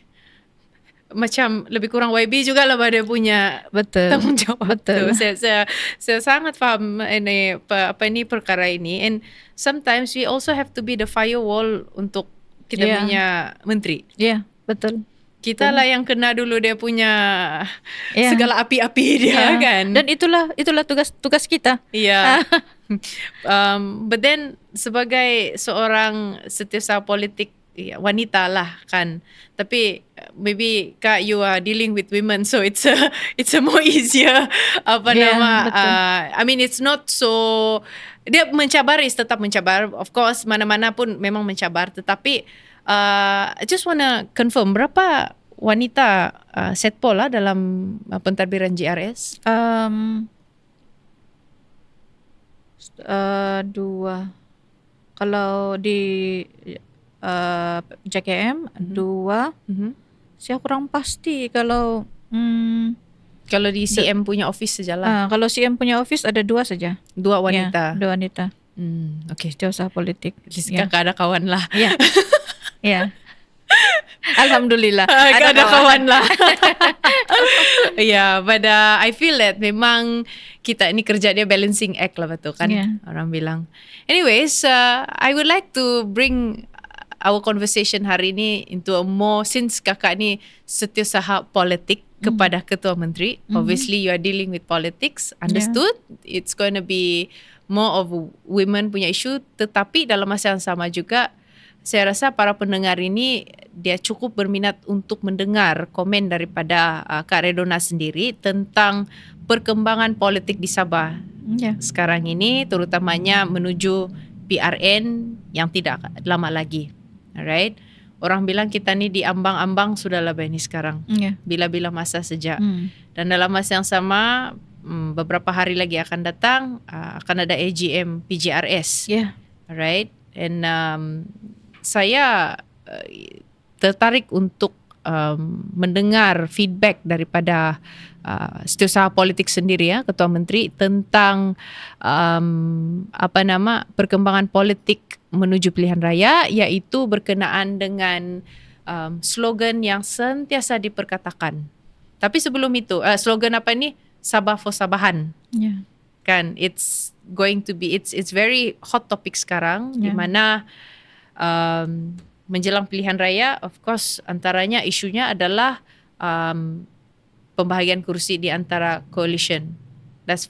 macam lebih kurang YB juga lah pada punya tanggung jawab. Betul. Saya sangat faham ini perkara ini. And sometimes we also have to be the firewall untuk kita punya menteri. Betul. Kita lah yang kena dulu dia punya segala api-api dia kan. Dan itulah tugas kita. But then sebagai seorang setiausaha politik wanita lah kan. Tapi maybe Kak, you are dealing with women, so it's a more easier it's not so, dia mencabar, tetap mencabar. Of course mana-mana pun memang mencabar, tetapi I just wanna confirm berapa wanita setpol lah dalam pentadbiran JRS? 2. Kalau di JKM 2. Saya kurang pasti kalau Kalau di CM punya office sajalah. Kalau CM punya office ada 2 saja. 2 wanita. Ya, 2 wanita. Okey. Setiausaha politik. Kakak ada kawan lah. Ya. Ya. Alhamdulillah. Ada kawan lah. Yeah, but I feel that memang kita ini kerja dia balancing act lah, betul kan? Yeah. Orang bilang. Anyways, I would like to bring our conversation hari ini into a more, since kakak ni setiausaha politik kepada Ketua Menteri. Obviously you are dealing with politics, understood. It's going to be more of women punya isu, tetapi dalam masa yang sama juga saya rasa para pendengar ini dia cukup berminat untuk mendengar komen daripada Kak Redona sendiri tentang perkembangan politik di Sabah sekarang ini, terutamanya menuju PRN yang tidak lama lagi. Alright, orang bilang kita ni di ambang-ambang sudah lah ini sekarang. Bila-bila masa sejak. Dan dalam masa yang sama, beberapa hari lagi akan datang, akan ada AGM PJRS. Alright, and saya tertarik untuk mendengar feedback daripada setiausaha politik sendiri, ya, Ketua Menteri, tentang perkembangan politik menuju pilihan raya, iaitu berkenaan dengan slogan yang sentiasa diperkatakan. Tapi sebelum itu, slogan apa ni? Sabah for Sabahan. Kan, it's going to be, it's very hot topic sekarang, di mana menjelang pilihan raya, of course, antaranya isunya adalah pembahagian kursi di antara coalition. That's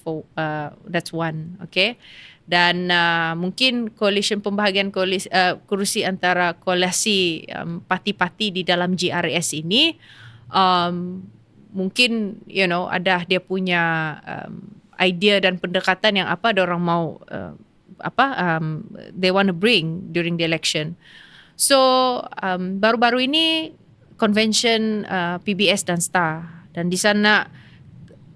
one, okay. Dan mungkin coalition pembahagian kursi antara koalisi parti-parti di dalam GRS ini mungkin ada dia punya idea dan pendekatan yang ada orang mau they want to bring during the election. So baru-baru ini convention PBS dan STAR, dan di sana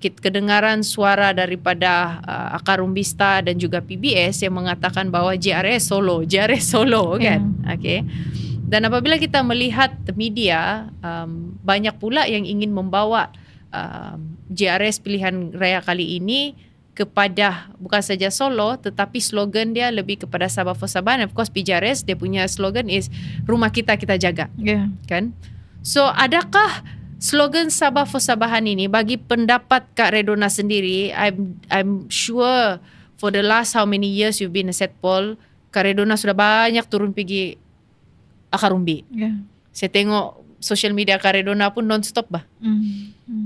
kedengaran suara daripada Akar Rumbi STAR dan juga PBS yang mengatakan bahwa JRS Solo kan. Okay. Dan apabila kita melihat media, banyak pula yang ingin membawa JRS pilihan raya kali ini kepada bukan saja Solo, tetapi slogan dia lebih kepada Sabah for Sabahan. Of course PJRS dia punya slogan is rumah kita jaga. Kan? So adakah slogan Sabah for Sabahan ini bagi pendapat Kak Redona sendiri? I'm sure for the last how many years you've been a Setpol, Kak Redona sudah banyak turun pergi Akar Rumbi. Saya tengok social media Kak Redona pun non-stop bah.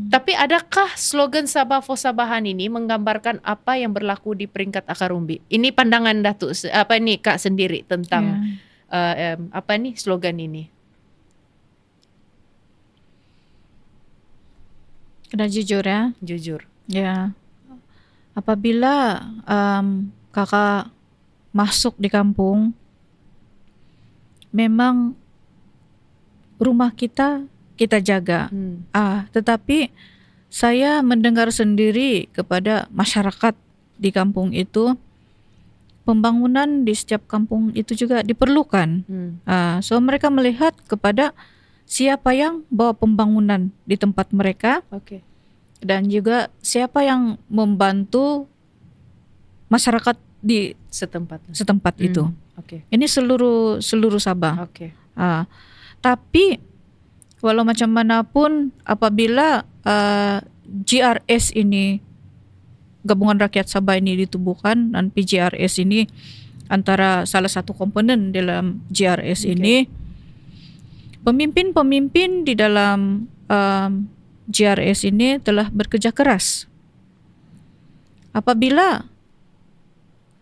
Tapi adakah slogan Sabah for Sabahan ini menggambarkan apa yang berlaku di peringkat Akar Rumbi? Ini pandangan Datuk Kak sendiri tentang slogan ini. Kena jujur, ya. Jujur. Ya. Apabila kakak masuk di kampung, memang rumah kita jaga. Tetapi saya mendengar sendiri kepada masyarakat di kampung itu, pembangunan di setiap kampung itu juga diperlukan. So mereka melihat kepada siapa yang bawa pembangunan di tempat mereka, dan juga siapa yang membantu masyarakat di setempat itu. Ini seluruh Sabah. Tapi walau macam manapun, apabila GRS ini, Gabungan Rakyat Sabah ini ditubuhkan, dan PJRS ini antara salah satu komponen dalam GRS ini, pemimpin-pemimpin di dalam GRS ini telah bekerja keras. Apabila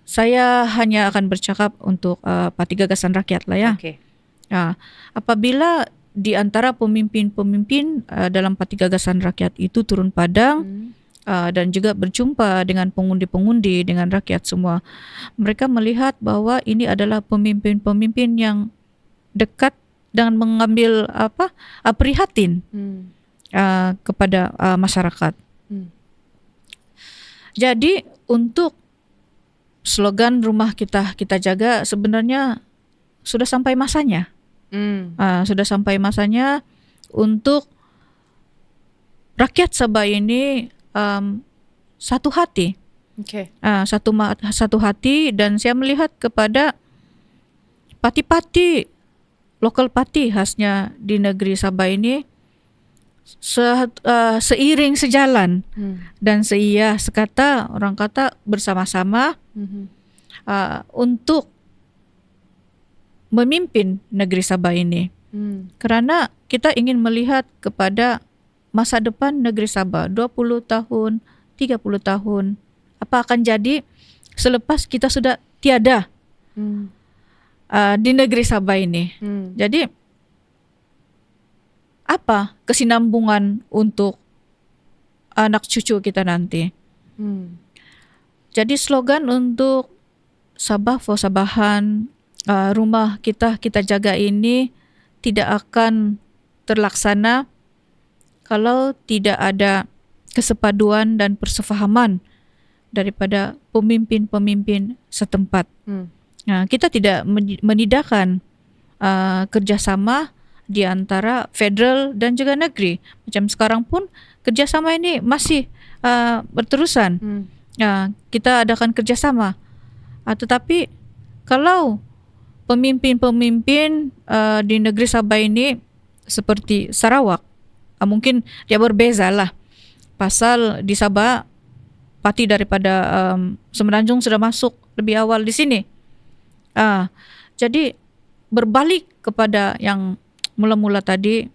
saya hanya akan bercakap untuk Parti Gagasan Rakyat lah, ya. Apabila di antara pemimpin-pemimpin dalam Parti Gagasan Rakyat itu turun padang dan juga berjumpa dengan pengundi-pengundi, dengan rakyat semua, mereka melihat bahwa ini adalah pemimpin-pemimpin yang dekat dan mengambil prihatin kepada masyarakat. Jadi untuk slogan rumah kita jaga sebenarnya sudah sampai masanya. Sudah sampai masanya untuk rakyat Sabah ini satu hati, Okay. satu hati, dan saya melihat kepada parti-parti lokal parti khasnya di negeri Sabah ini seiring sejalan dan seia sekata, orang kata bersama-sama untuk memimpin negeri Sabah ini. Kerana kita ingin melihat kepada masa depan negeri Sabah 20 tahun, 30 tahun. Apa akan jadi selepas kita sudah tiada di negeri Sabah ini. Jadi apa kesinambungan untuk anak cucu kita nanti. Jadi slogan untuk Sabah for Sabahan, rumah kita jaga ini tidak akan terlaksana kalau tidak ada kesepaduan dan persefahaman daripada pemimpin-pemimpin setempat. Nah, kita tidak menidakkan kerjasama di antara federal dan juga negeri. Macam sekarang pun kerjasama ini masih berterusan. Kita adakan kerjasama. Tetapi kalau pemimpin-pemimpin di negeri Sabah ini seperti Sarawak, mungkin dia berbeza lah. Pasal di Sabah parti daripada Semenanjung sudah masuk lebih awal di sini. Jadi berbalik kepada yang mula-mula tadi,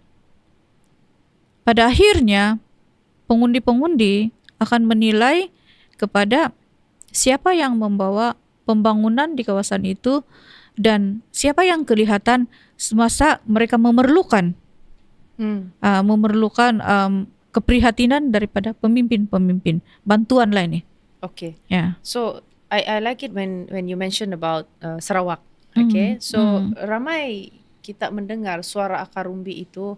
pada akhirnya pengundi-pengundi akan menilai kepada siapa yang membawa pembangunan di kawasan itu dan siapa yang kelihatan semasa mereka memerlukan keprihatinan daripada pemimpin-pemimpin, bantuan lah ini. Okay. Yeah. So I like it when you mention about Sarawak. Okay. So ramai kita mendengar suara akar umbi itu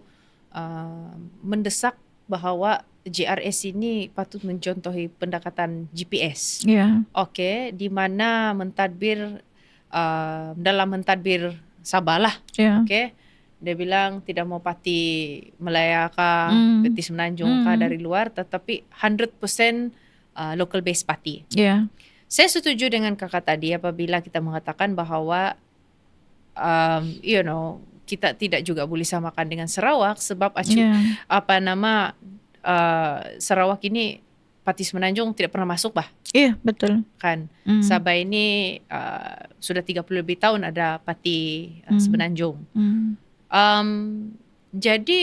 mendesak bahawa JRS ini patut mencontohi pendekatan GPS. Yeah. Okay, di mana dalam mentadbir Sabah lah. Yeah. Okay, dia bilang tidak mau parti Melaya kah, parti Semenanjung kah dari luar, tetapi 100% local based party. Yeah. Saya setuju dengan kakak tadi apabila kita mengatakan bahawa kita tidak juga boleh samakan dengan Sarawak sebab Sarawak ini parti Semenanjung tidak pernah masuk bah. Iya, betul. Kan Sabah ini sudah 30 lebih tahun ada parti Semenanjung. Jadi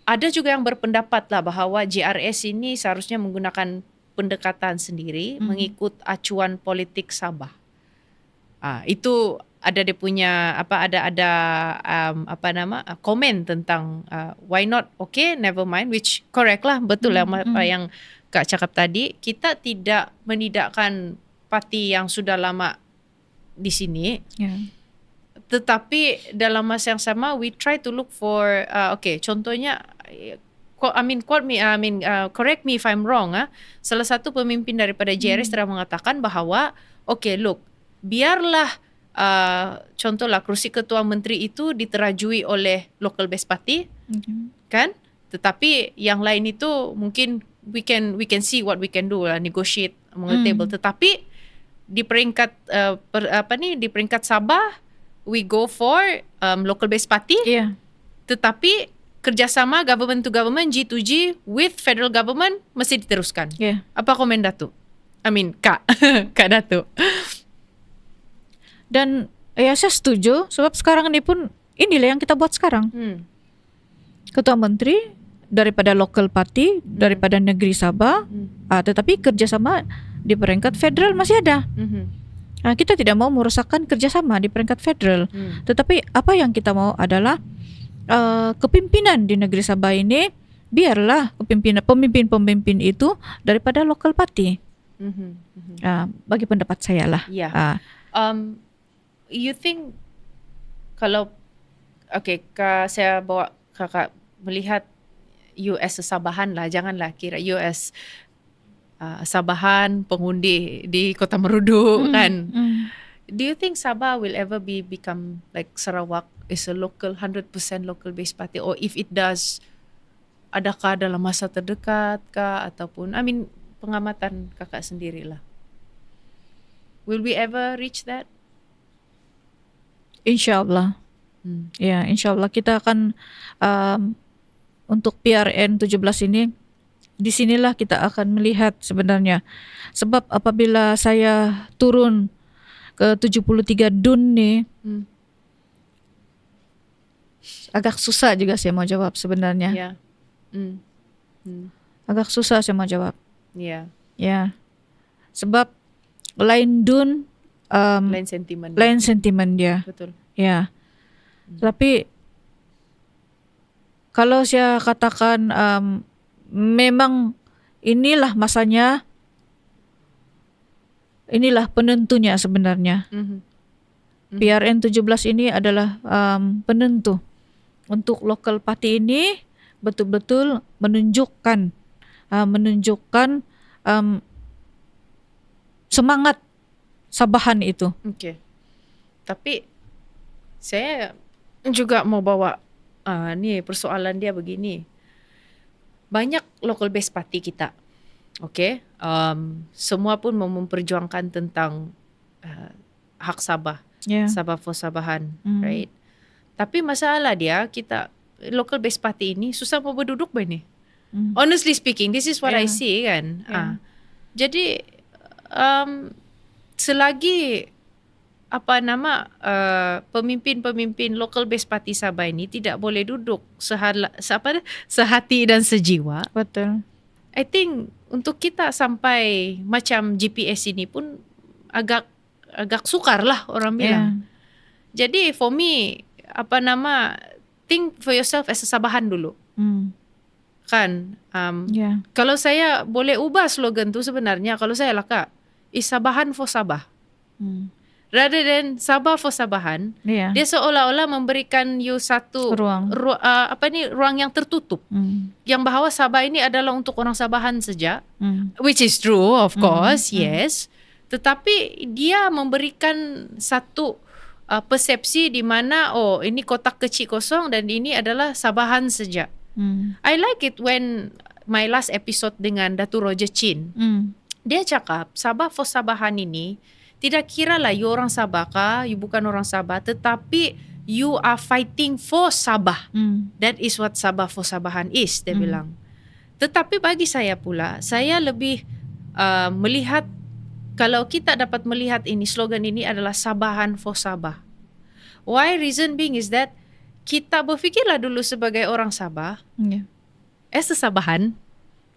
ada juga yang berpendapat lah bahawa JRS ini seharusnya menggunakan pendekatan sendiri mengikut acuan politik Sabah. Itu ada dia punya komen tentang why not, okay, never mind, which correct lah, betul lah apa yang Kak cakap tadi. Kita tidak menidakkan parti yang sudah lama di sini, tetapi dalam masa yang sama we try to look for contohnya correct me if I'm wrong, salah satu pemimpin daripada JRS telah mengatakan bahawa look, biarlah contohlah kursi ketua menteri itu diterajui oleh local based party, kan? Tetapi yang lain itu mungkin we can see what we can do lah, negotiate among the table. Tetapi di peringkat di peringkat Sabah we go for local based party. Yeah. Tetapi kerjasama government to government, G2G with federal government mesti diteruskan. Yeah. Apa komen Datuk? Kak Datuk. Dan saya setuju sebab sekarang ini pun inilah yang kita buat sekarang. Ketua menteri daripada local party, daripada negeri Sabah, tetapi kerjasama di peringkat federal masih ada. Kita tidak mau merosakkan kerjasama di peringkat federal, tetapi apa yang kita mau adalah kepimpinan di negeri Sabah ini biarlah pemimpin-pemimpin itu daripada local party. Bagi pendapat saya lah. Yeah. You think kalau saya bawa kakak melihat you as Sabahan lah, janganlah kira you as Sabahan pengundi di Kota Merudu kan. Do you think Sabah will ever become like Sarawak is a local 100% local based party, or if it does, adakah dalam masa terdekat kah ataupun pengamatan kakak sendirilah. Will we ever reach that? Insyaallah. Ya, insyaallah kita akan untuk PRN 17 ini, di sinilah kita akan melihat sebenarnya. Sebab apabila saya turun ke 73 DUN nih, agak susah juga saya mau jawab sebenarnya. Ya. Agak susah saya mau jawab. Ya. Ya. Sebab lain DUN, lain sentimen dia. Betul. Ya. Tapi kalau saya katakan memang inilah masanya, inilah penentunya sebenarnya. PRN 17 ini adalah penentu untuk local party ini, betul-betul menunjukkan semangat Sabahan itu. Oke. Tapi saya juga mau bawa nih persoalan dia begini. Banyak local based party kita. Oke. Semua pun mau memperjuangkan tentang hak Sabah. Sabah for Sabahan, right? Tapi masalah dia, kita local based party ini susah mau berduduk ini. Honestly speaking, this is what I see kan. Jadi selagi pemimpin-pemimpin local based party Sabah ini tidak boleh duduk sehati dan sejiwa. Betul. I think untuk kita sampai macam GPS ini pun agak sukar lah orang bilang. Jadi for me think for yourself as a Sabahan dulu. Kan kalau saya boleh ubah slogan tu sebenarnya, kalau saya lah Kak, is Sabahan for Sabah. Rather than Sabah for Sabahan, dia seolah-olah memberikan you satu ruang yang tertutup, yang bahwa Sabah ini adalah untuk orang Sabahan saja, which is true of course, yes. Tetapi dia memberikan satu persepsi di mana ini kotak kecil kosong dan ini adalah Sabahan saja. I like it when my last episode dengan Datuk Roger Chin, dia cakap Sabah for Sabahan ini tidak kira lah you orang Sabah kah, you bukan orang Sabah, tetapi you are fighting for Sabah. That is what Sabah for Sabahan is, dia bilang. Tetapi bagi saya pula, saya lebih melihat, kalau kita dapat melihat ini, slogan ini adalah Sabahan for Sabah. Why? Reason being is that kita berfikirlah dulu sebagai orang Sabah. As a Sabahan,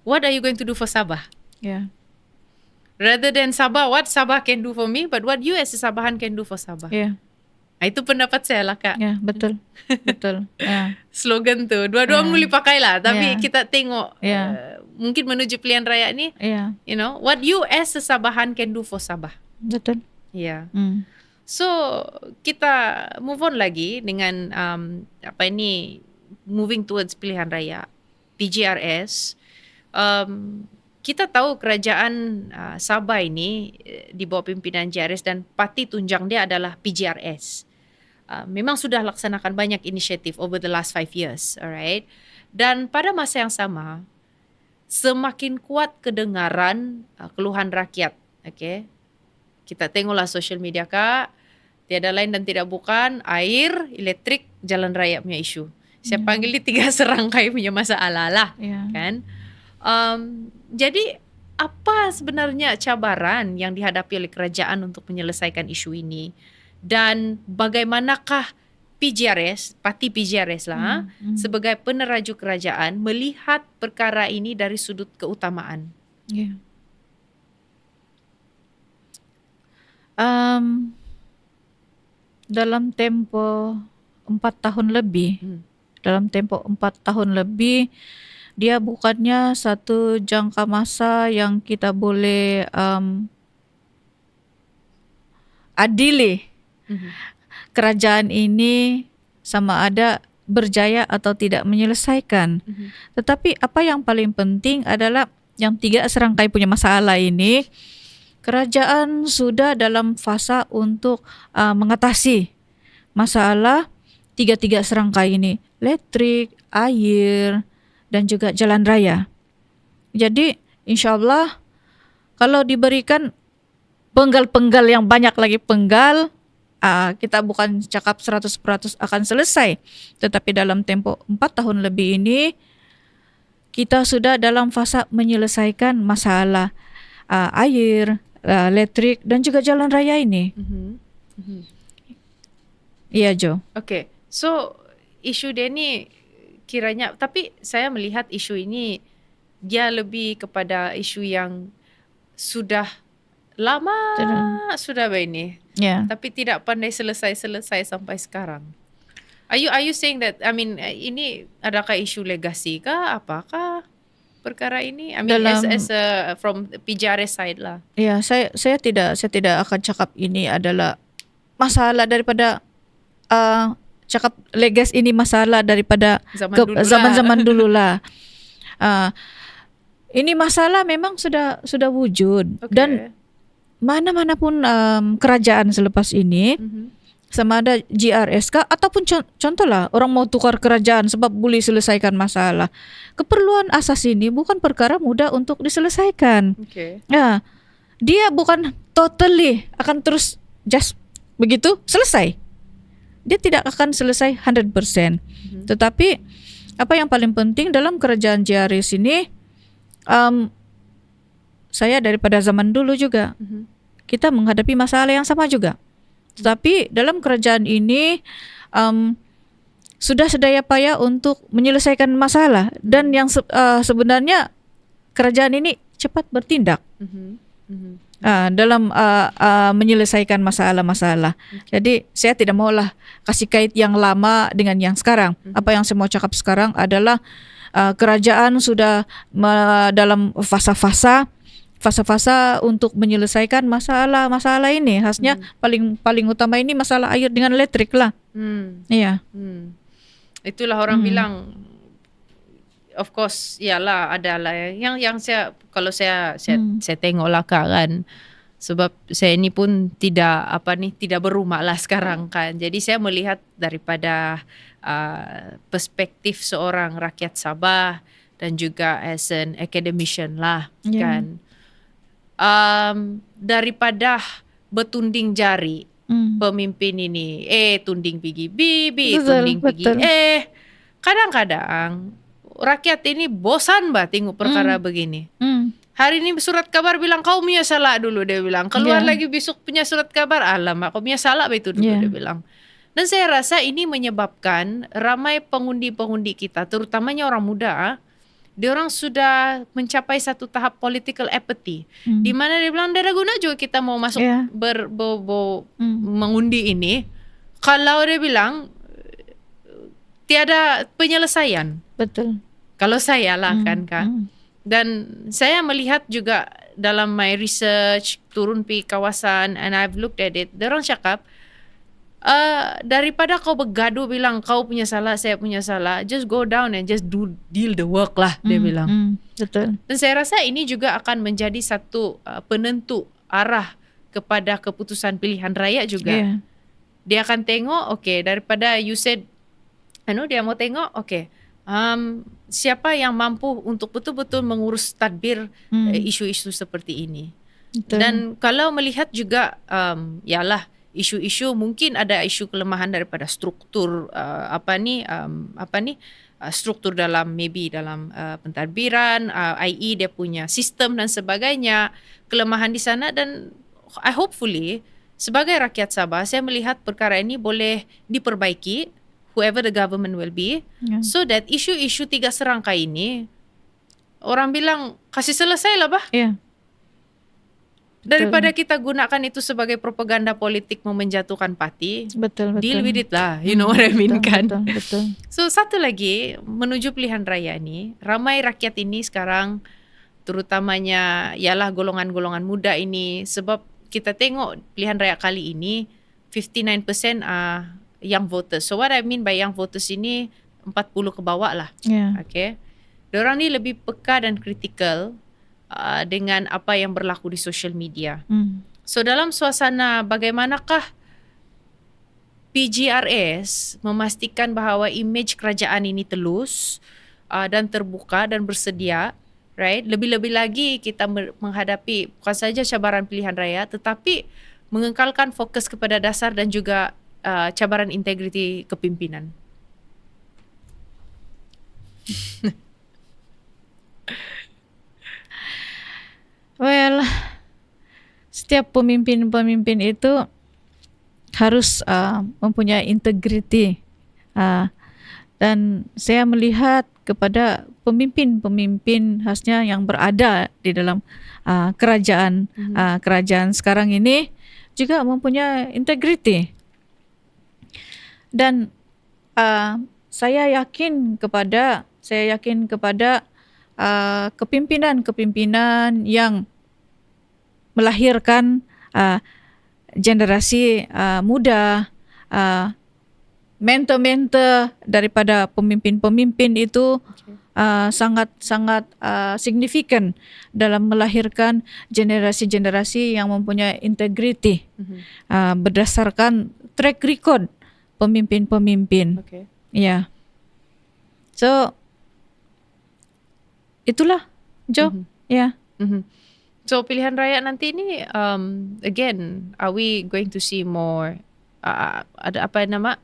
what are you going to do for Sabah? Rather than Sabah, what Sabah can do for me, but what you as a Sabahan can do for Sabah. Itu pendapat saya lah Kak. Betul. Betul. Slogan tu, dua-dua boleh pakai lah. Tapi kita tengok mungkin menuju pilihan raya ni, you know, what you as a Sabahan can do for Sabah. Betul. So kita move on lagi dengan moving towards pilihan raya PJRS. Kita tahu kerajaan Sabah ini di bawah pimpinan JRS dan parti tunjang dia adalah PJRS. Memang sudah laksanakan banyak inisiatif over the last 5 years, alright. Dan pada masa yang sama, semakin kuat kedengaran keluhan rakyat. Okay, kita tengoklah social media Kak, tiada lain dan tidak bukan air, elektrik, jalan raya punya isu. Saya panggil di 3 serangkai punya masalah lah, kan? Jadi apa sebenarnya cabaran yang dihadapi oleh kerajaan untuk menyelesaikan isu ini, dan bagaimanakah PJRS, parti PJRS lah, sebagai peneraju kerajaan melihat perkara ini dari sudut keutamaan? Dalam tempo 4 tahun lebih, dia bukannya satu jangka masa yang kita boleh adili kerajaan ini sama ada berjaya atau tidak menyelesaikan. Tetapi apa yang paling penting adalah yang 3 serangkai punya masalah ini, kerajaan sudah dalam fasa untuk mengatasi masalah 3 serangkai ini. Elektrik, air, dan juga jalan raya. Jadi insya Allah kalau diberikan penggal-penggal yang banyak lagi penggal, kita bukan cakap 100% akan selesai. Tetapi dalam tempo 4 tahun lebih ini, kita sudah dalam fasa menyelesaikan masalah air, listrik dan juga jalan raya ini. Iya Jo. Okay, so isu dia ni kiranya, tapi saya melihat isu ini dia lebih kepada isu yang sudah lama sudah begini, tapi tidak pandai selesai sampai sekarang. Are you saying that, I mean, ini adakah isu legasi kah, apakah perkara ini? I mean, as a from PJRS side lah. Ya, saya tidak akan cakap ini adalah masalah daripada cakap legas ini masalah daripada zaman-zaman dulu lah. Ini masalah memang sudah wujud, dan mana pun kerajaan selepas ini, sama ada GRSK ataupun contohlah orang mau tukar kerajaan sebab boleh selesaikan masalah. Keperluan asas ini bukan perkara mudah untuk diselesaikan. Dia bukan totally akan terus just begitu selesai. Dia tidak akan selesai 100%. Tetapi apa yang paling penting dalam kerajaan GRS ini, saya daripada zaman dulu juga kita menghadapi masalah yang sama juga. Tetapi dalam kerajaan ini sudah sedaya payah untuk menyelesaikan masalah, dan yang sebenarnya kerajaan ini cepat bertindak dalam menyelesaikan masalah-masalah. Jadi saya tidak maulah kasih kait yang lama dengan yang sekarang. Apa yang saya mau cakap sekarang adalah kerajaan sudah dalam fasa-fasa untuk menyelesaikan masalah ini. Khasnya paling utama ini masalah air dengan listrik lah. Iya. Itulah orang bilang, of course, iyalah adalah yang saya, kalau saya tengoklah kan, sebab saya ini pun tidak berumah lah sekarang kan. Jadi saya melihat daripada perspektif seorang rakyat Sabah dan juga as an academician lah kan. Daripada bertunding jari pemimpin ini, tunding pergi bibi, tunding pergi kadang-kadang rakyat ini bosan tengok perkara begini. Hari ini surat kabar bilang kau punya salah dulu, dia bilang. Keluar lagi besok punya surat kabar, alamak kau punya salah itu dulu, dia bilang. Dan saya rasa ini menyebabkan ramai pengundi-pengundi kita, terutamanya orang muda, dia orang sudah mencapai satu tahap political apathy, di mana dia bilang tidak guna juga kita mau masuk mengundi ini kalau dia bilang tiada penyelesaian. Betul. Kalau saya lah kan Kak. Dan saya melihat juga dalam my research, turun pergi kawasan, and I've looked at it, dia orang cakap daripada kau bergaduh bilang kau punya salah, saya punya salah, just go down and just deal the work lah, dia bilang. Betul. Dan saya rasa ini juga akan menjadi satu penentu arah kepada keputusan pilihan raya juga. Dia akan tengok, daripada you said dia mau tengok, siapa yang mampu untuk betul-betul mengurus tadbir isu-isu seperti ini. Betul. Dan kalau melihat juga ialah isu-isu, mungkin ada isu kelemahan daripada struktur struktur dalam pentadbiran, i.e. dia punya sistem dan sebagainya, kelemahan di sana. Dan hopefully sebagai rakyat Sabah, saya melihat perkara ini boleh diperbaiki, whoever the government will be, so that isu-isu 3 serangkai ini orang bilang kasih selesai lah daripada kita gunakan itu sebagai propaganda politik menjatuhkan parti. Betul. Deal with it lah, you know what I mean kan. Betul. So satu lagi, menuju pilihan raya ini, ramai rakyat ini sekarang, terutamanya ialah golongan-golongan muda ini, sebab kita tengok pilihan raya kali ini 59% young voters. So what I mean by young voters ini 40 ke bawah lah. Diorang ni lebih peka dan kritikal dengan apa yang berlaku di social media. So dalam suasana bagaimanakah PJRS memastikan bahawa imej kerajaan ini telus, dan terbuka dan bersedia, right? Lebih-lebih lagi kita menghadapi bukan saja cabaran pilihan raya, tetapi mengekalkan fokus kepada dasar dan juga cabaran integriti kepimpinan. Well, setiap pemimpin itu harus mempunyai integriti, dan saya melihat kepada pemimpin khasnya yang berada di dalam kerajaan sekarang ini juga mempunyai integriti, dan saya yakin kepada kepimpinan yang melahirkan generasi muda, mentor daripada pemimpin itu sangat signifikan dalam melahirkan generasi-generasi yang mempunyai integriti berdasarkan track record pemimpin-pemimpin. Okay. Ya, so itulah Jo. Ya. So pilihan raya nanti ini again, are we going to see more? Ada apa nama?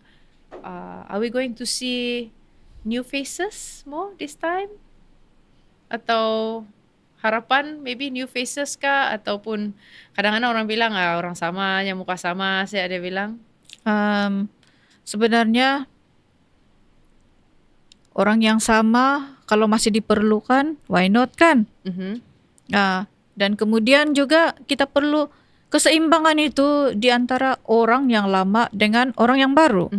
Are we going to see new faces more this time? Atau harapan maybe new faces kah? Ataupun kadang-kadang orang bilang orang sama, yang muka sama, saya ada bilang. Sebenarnya orang yang sama kalau masih diperlukan, why not kan? Dan kemudian juga kita perlu keseimbangan itu di antara orang yang lama dengan orang yang baru.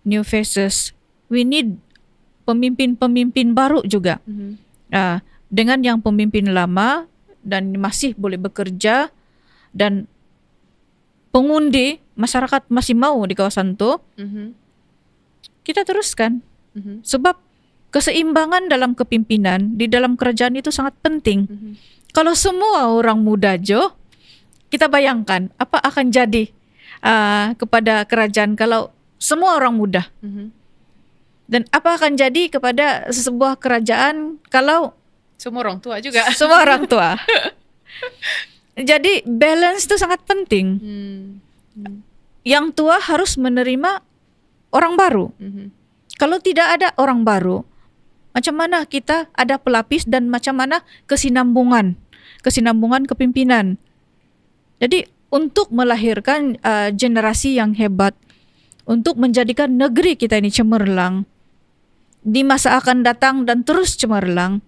New faces. We need pemimpin-pemimpin baru juga. Dengan yang pemimpin lama dan masih boleh bekerja dan pengundi masyarakat masih mau di kawasan itu, kita teruskan. Sebab keseimbangan dalam kepimpinan di dalam kerajaan itu sangat penting. Kalau semua orang muda Jo, kita bayangkan apa akan jadi kepada kerajaan kalau semua orang muda. Dan apa akan jadi kepada sebuah kerajaan kalau semua orang tua juga. Semua orang tua. Jadi balance itu sangat penting. Yang tua harus menerima orang baru. Kalau tidak ada orang baru, macam mana kita ada pelapis dan macam mana kesinambungan kepimpinan. Jadi untuk melahirkan generasi yang hebat, untuk menjadikan negeri kita ini cemerlang di masa akan datang dan terus cemerlang,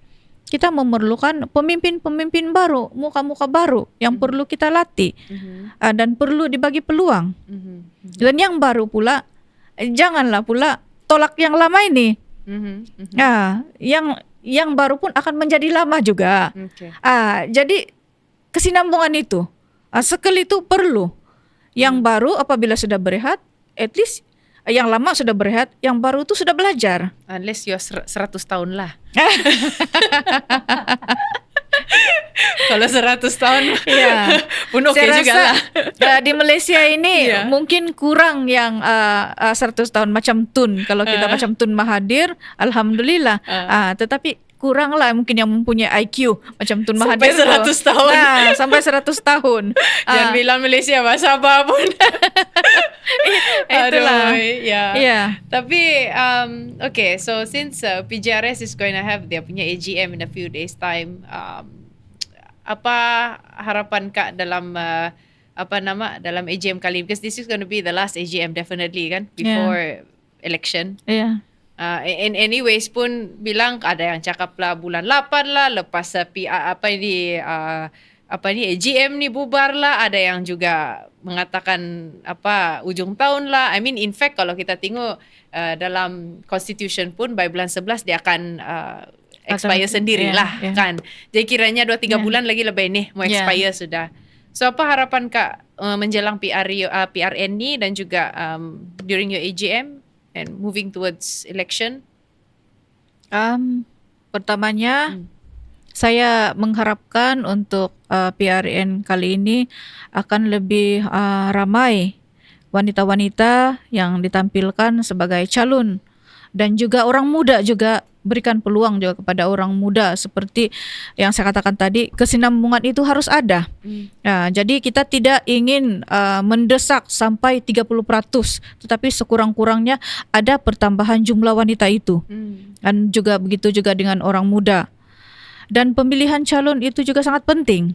kita memerlukan pemimpin-pemimpin baru, muka-muka baru yang perlu kita latih dan perlu dibagi peluang. Dan yang baru pula, janganlah pula tolak yang lama ini. Yang baru pun akan menjadi lama juga. Jadi kesinambungan itu, skill itu perlu. Yang baru apabila sudah berehat, at least yang lama sudah berehat, yang baru itu sudah belajar. Unless you 100 tahun lah. Kalau 100 tahun pun oke juga lah. Di Malaysia ini mungkin kurang yang 100 tahun macam Tun. Kalau kita macam Tun Mahathir, alhamdulillah. Tetapi kurang lah mungkin yang mempunyai IQ macam Tun Mahathir. Sampai 100 tahun. Sampai 100 tahun. Jangan bilang Malaysia bahasa apa pun. Itulah. Tapi okay, so since PJRS is going to have their punya AGM in a few days time, apa harapan Kak dalam dalam AGM kali ini? Because this is going to be the last AGM definitely kan before election. In anyways pun bilang ada yang cakap lah bulan 8 lah lepas AGM ni bubar lah, ada yang juga mengatakan ujung tahun lah. I mean in fact kalau kita tengok dalam constitution pun by bulan 11 dia akan expire sendirilah kan. Jadi kiranya 2-3 bulan lagi lebih nih mau expire sudah. So apa harapan Kak menjelang PRN ni dan juga during your AGM and moving towards election? Pertamanya saya mengharapkan untuk PRN kali ini akan lebih ramai wanita-wanita yang ditampilkan sebagai calon dan juga orang muda juga berikan peluang juga kepada orang muda seperti yang saya katakan tadi, kesinambungan itu harus ada. Jadi kita tidak ingin mendesak sampai 30%, tetapi sekurang-kurangnya ada pertambahan jumlah wanita itu. Dan juga begitu juga dengan orang muda. Dan pemilihan calon itu juga sangat penting.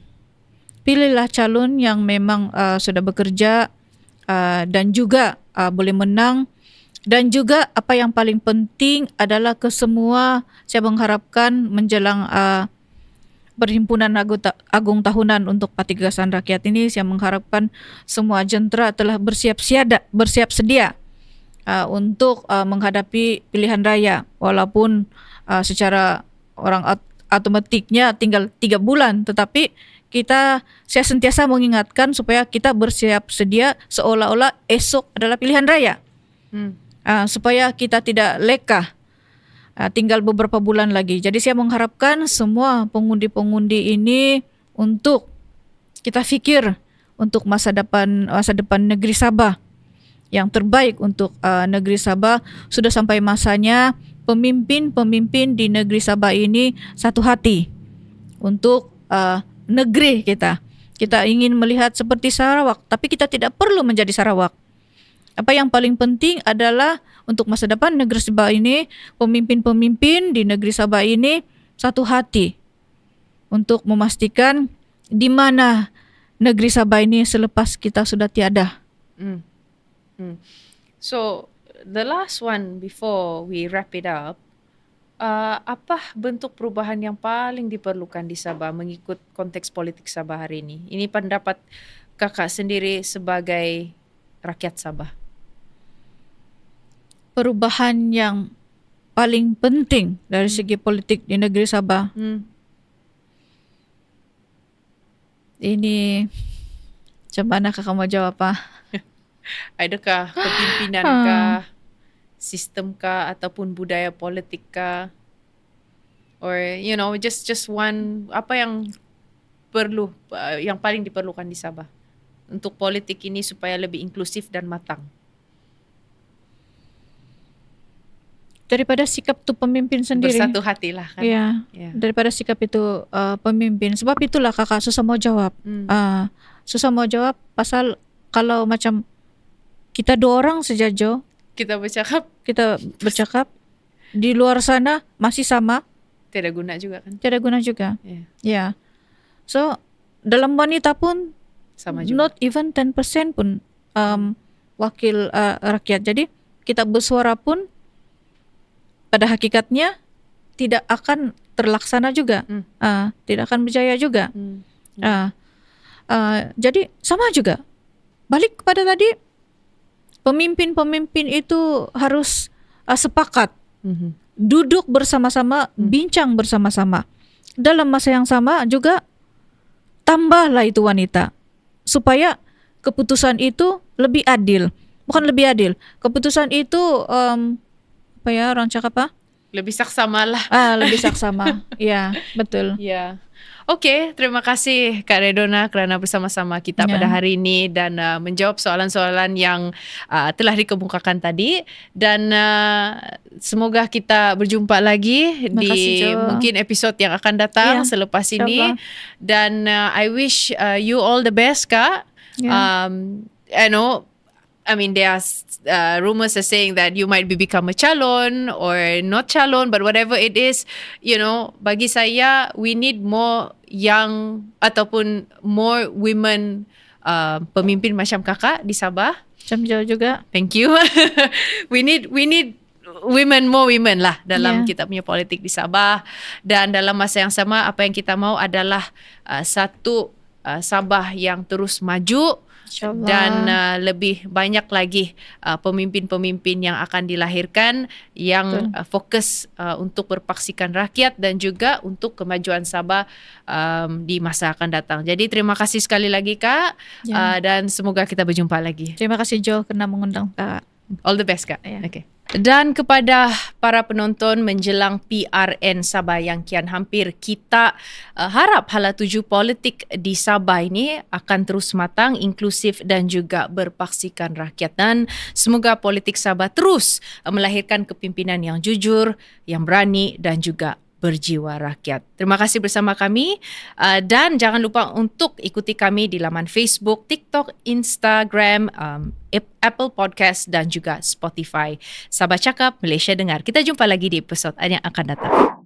Pilihlah calon yang memang sudah bekerja dan juga boleh menang. Dan juga apa yang paling penting adalah kesemua, saya mengharapkan menjelang Perhimpunan Agung Tahunan untuk Parti Gagasan Rakyat ini, saya mengharapkan semua jentera telah bersiap sedia untuk menghadapi pilihan raya, walaupun secara orang otomatiknya tinggal 3 bulan, tetapi saya sentiasa mengingatkan supaya kita bersiap sedia seolah-olah esok adalah pilihan raya, supaya kita tidak leka. Tinggal beberapa bulan lagi. Jadi saya mengharapkan semua pengundi-pengundi ini untuk kita fikir untuk masa depan negeri Sabah yang terbaik untuk negeri Sabah. Sudah sampai masanya pemimpin-pemimpin di negeri Sabah ini satu hati untuk negeri kita. Kita ingin melihat seperti Sarawak, tapi kita tidak perlu menjadi Sarawak. Apa yang paling penting adalah untuk masa depan negeri Sabah ini, pemimpin-pemimpin di negeri Sabah ini satu hati untuk memastikan di mana negeri Sabah ini selepas kita sudah tiada. So, the last one before we wrap it up, apa bentuk perubahan yang paling diperlukan di Sabah mengikut konteks politik Sabah hari ini? Ini pendapat kakak sendiri sebagai rakyat Sabah. Perubahan yang paling penting dari segi politik di negeri Sabah. Ini macam mana kakak mau jawab apa? Adakah kepimpinan kah, sistem kah, ataupun budaya politik kah, or just one, apa yang perlu, yang paling diperlukan di Sabah untuk politik ini supaya lebih inklusif dan matang? Daripada sikap tu pemimpin sendiri. Bersatu hatilah kan. Ya. Daripada sikap itu pemimpin. Sebab itulah kakak susah mau jawab. Susah mau jawab pasal kalau macam kita 2 orang saja Jo, kita bercakap di luar sana masih sama, tidak guna juga. Ya. So dalam wanita pun sama juga. Not even 10% pun wakil rakyat. Jadi kita bersuara pun pada hakikatnya tidak akan terlaksana juga, tidak akan berjaya juga. Jadi sama juga. Balik kepada tadi, pemimpin-pemimpin itu harus sepakat, duduk bersama-sama, bincang bersama-sama. Dalam masa yang sama juga tambahlah itu wanita, supaya keputusan itu lebih adil. Bukan lebih adil, keputusan itu orang cakap apa? Lebih saksama lah. Lebih saksama. Ya, betul. Ya. Oke, terima kasih Kak Redona kerana bersama-sama kita pada hari ini dan menjawab soalan-soalan yang telah dikemukakan tadi, dan semoga kita berjumpa lagi di mungkin episod yang akan datang selepas ini. Dan I wish you all the best, Kak. I mean, there are rumors are saying that you might become a calon or not calon, but whatever it is, bagi saya, we need more young ataupun more women pemimpin macam kakak di Sabah. Macam jauh juga. Thank you. we need more women lah dalam kita punya politik di Sabah. Dan dalam masa yang sama, apa yang kita mau adalah satu Sabah yang terus maju. Dan lebih banyak lagi pemimpin-pemimpin yang akan dilahirkan yang fokus untuk berpaksikan rakyat dan juga untuk kemajuan Sabah di masa akan datang. Jadi terima kasih sekali lagi Kak, dan semoga kita berjumpa lagi. Terima kasih Jo kerana mengundang Kak. All the best Kak. Okay. Dan kepada para penonton menjelang PRN Sabah yang kian hampir, kita harap hala tuju politik di Sabah ini akan terus matang, inklusif dan juga berpaksikan rakyat. Dan semoga politik Sabah terus melahirkan kepimpinan yang jujur, yang berani dan juga berjiwa rakyat. Terima kasih bersama kami dan jangan lupa untuk ikuti kami di laman Facebook, TikTok, Instagram, Apple Podcast dan juga Spotify. Sabah Cakap, Malaysia Dengar. Kita jumpa lagi di episod yang akan datang.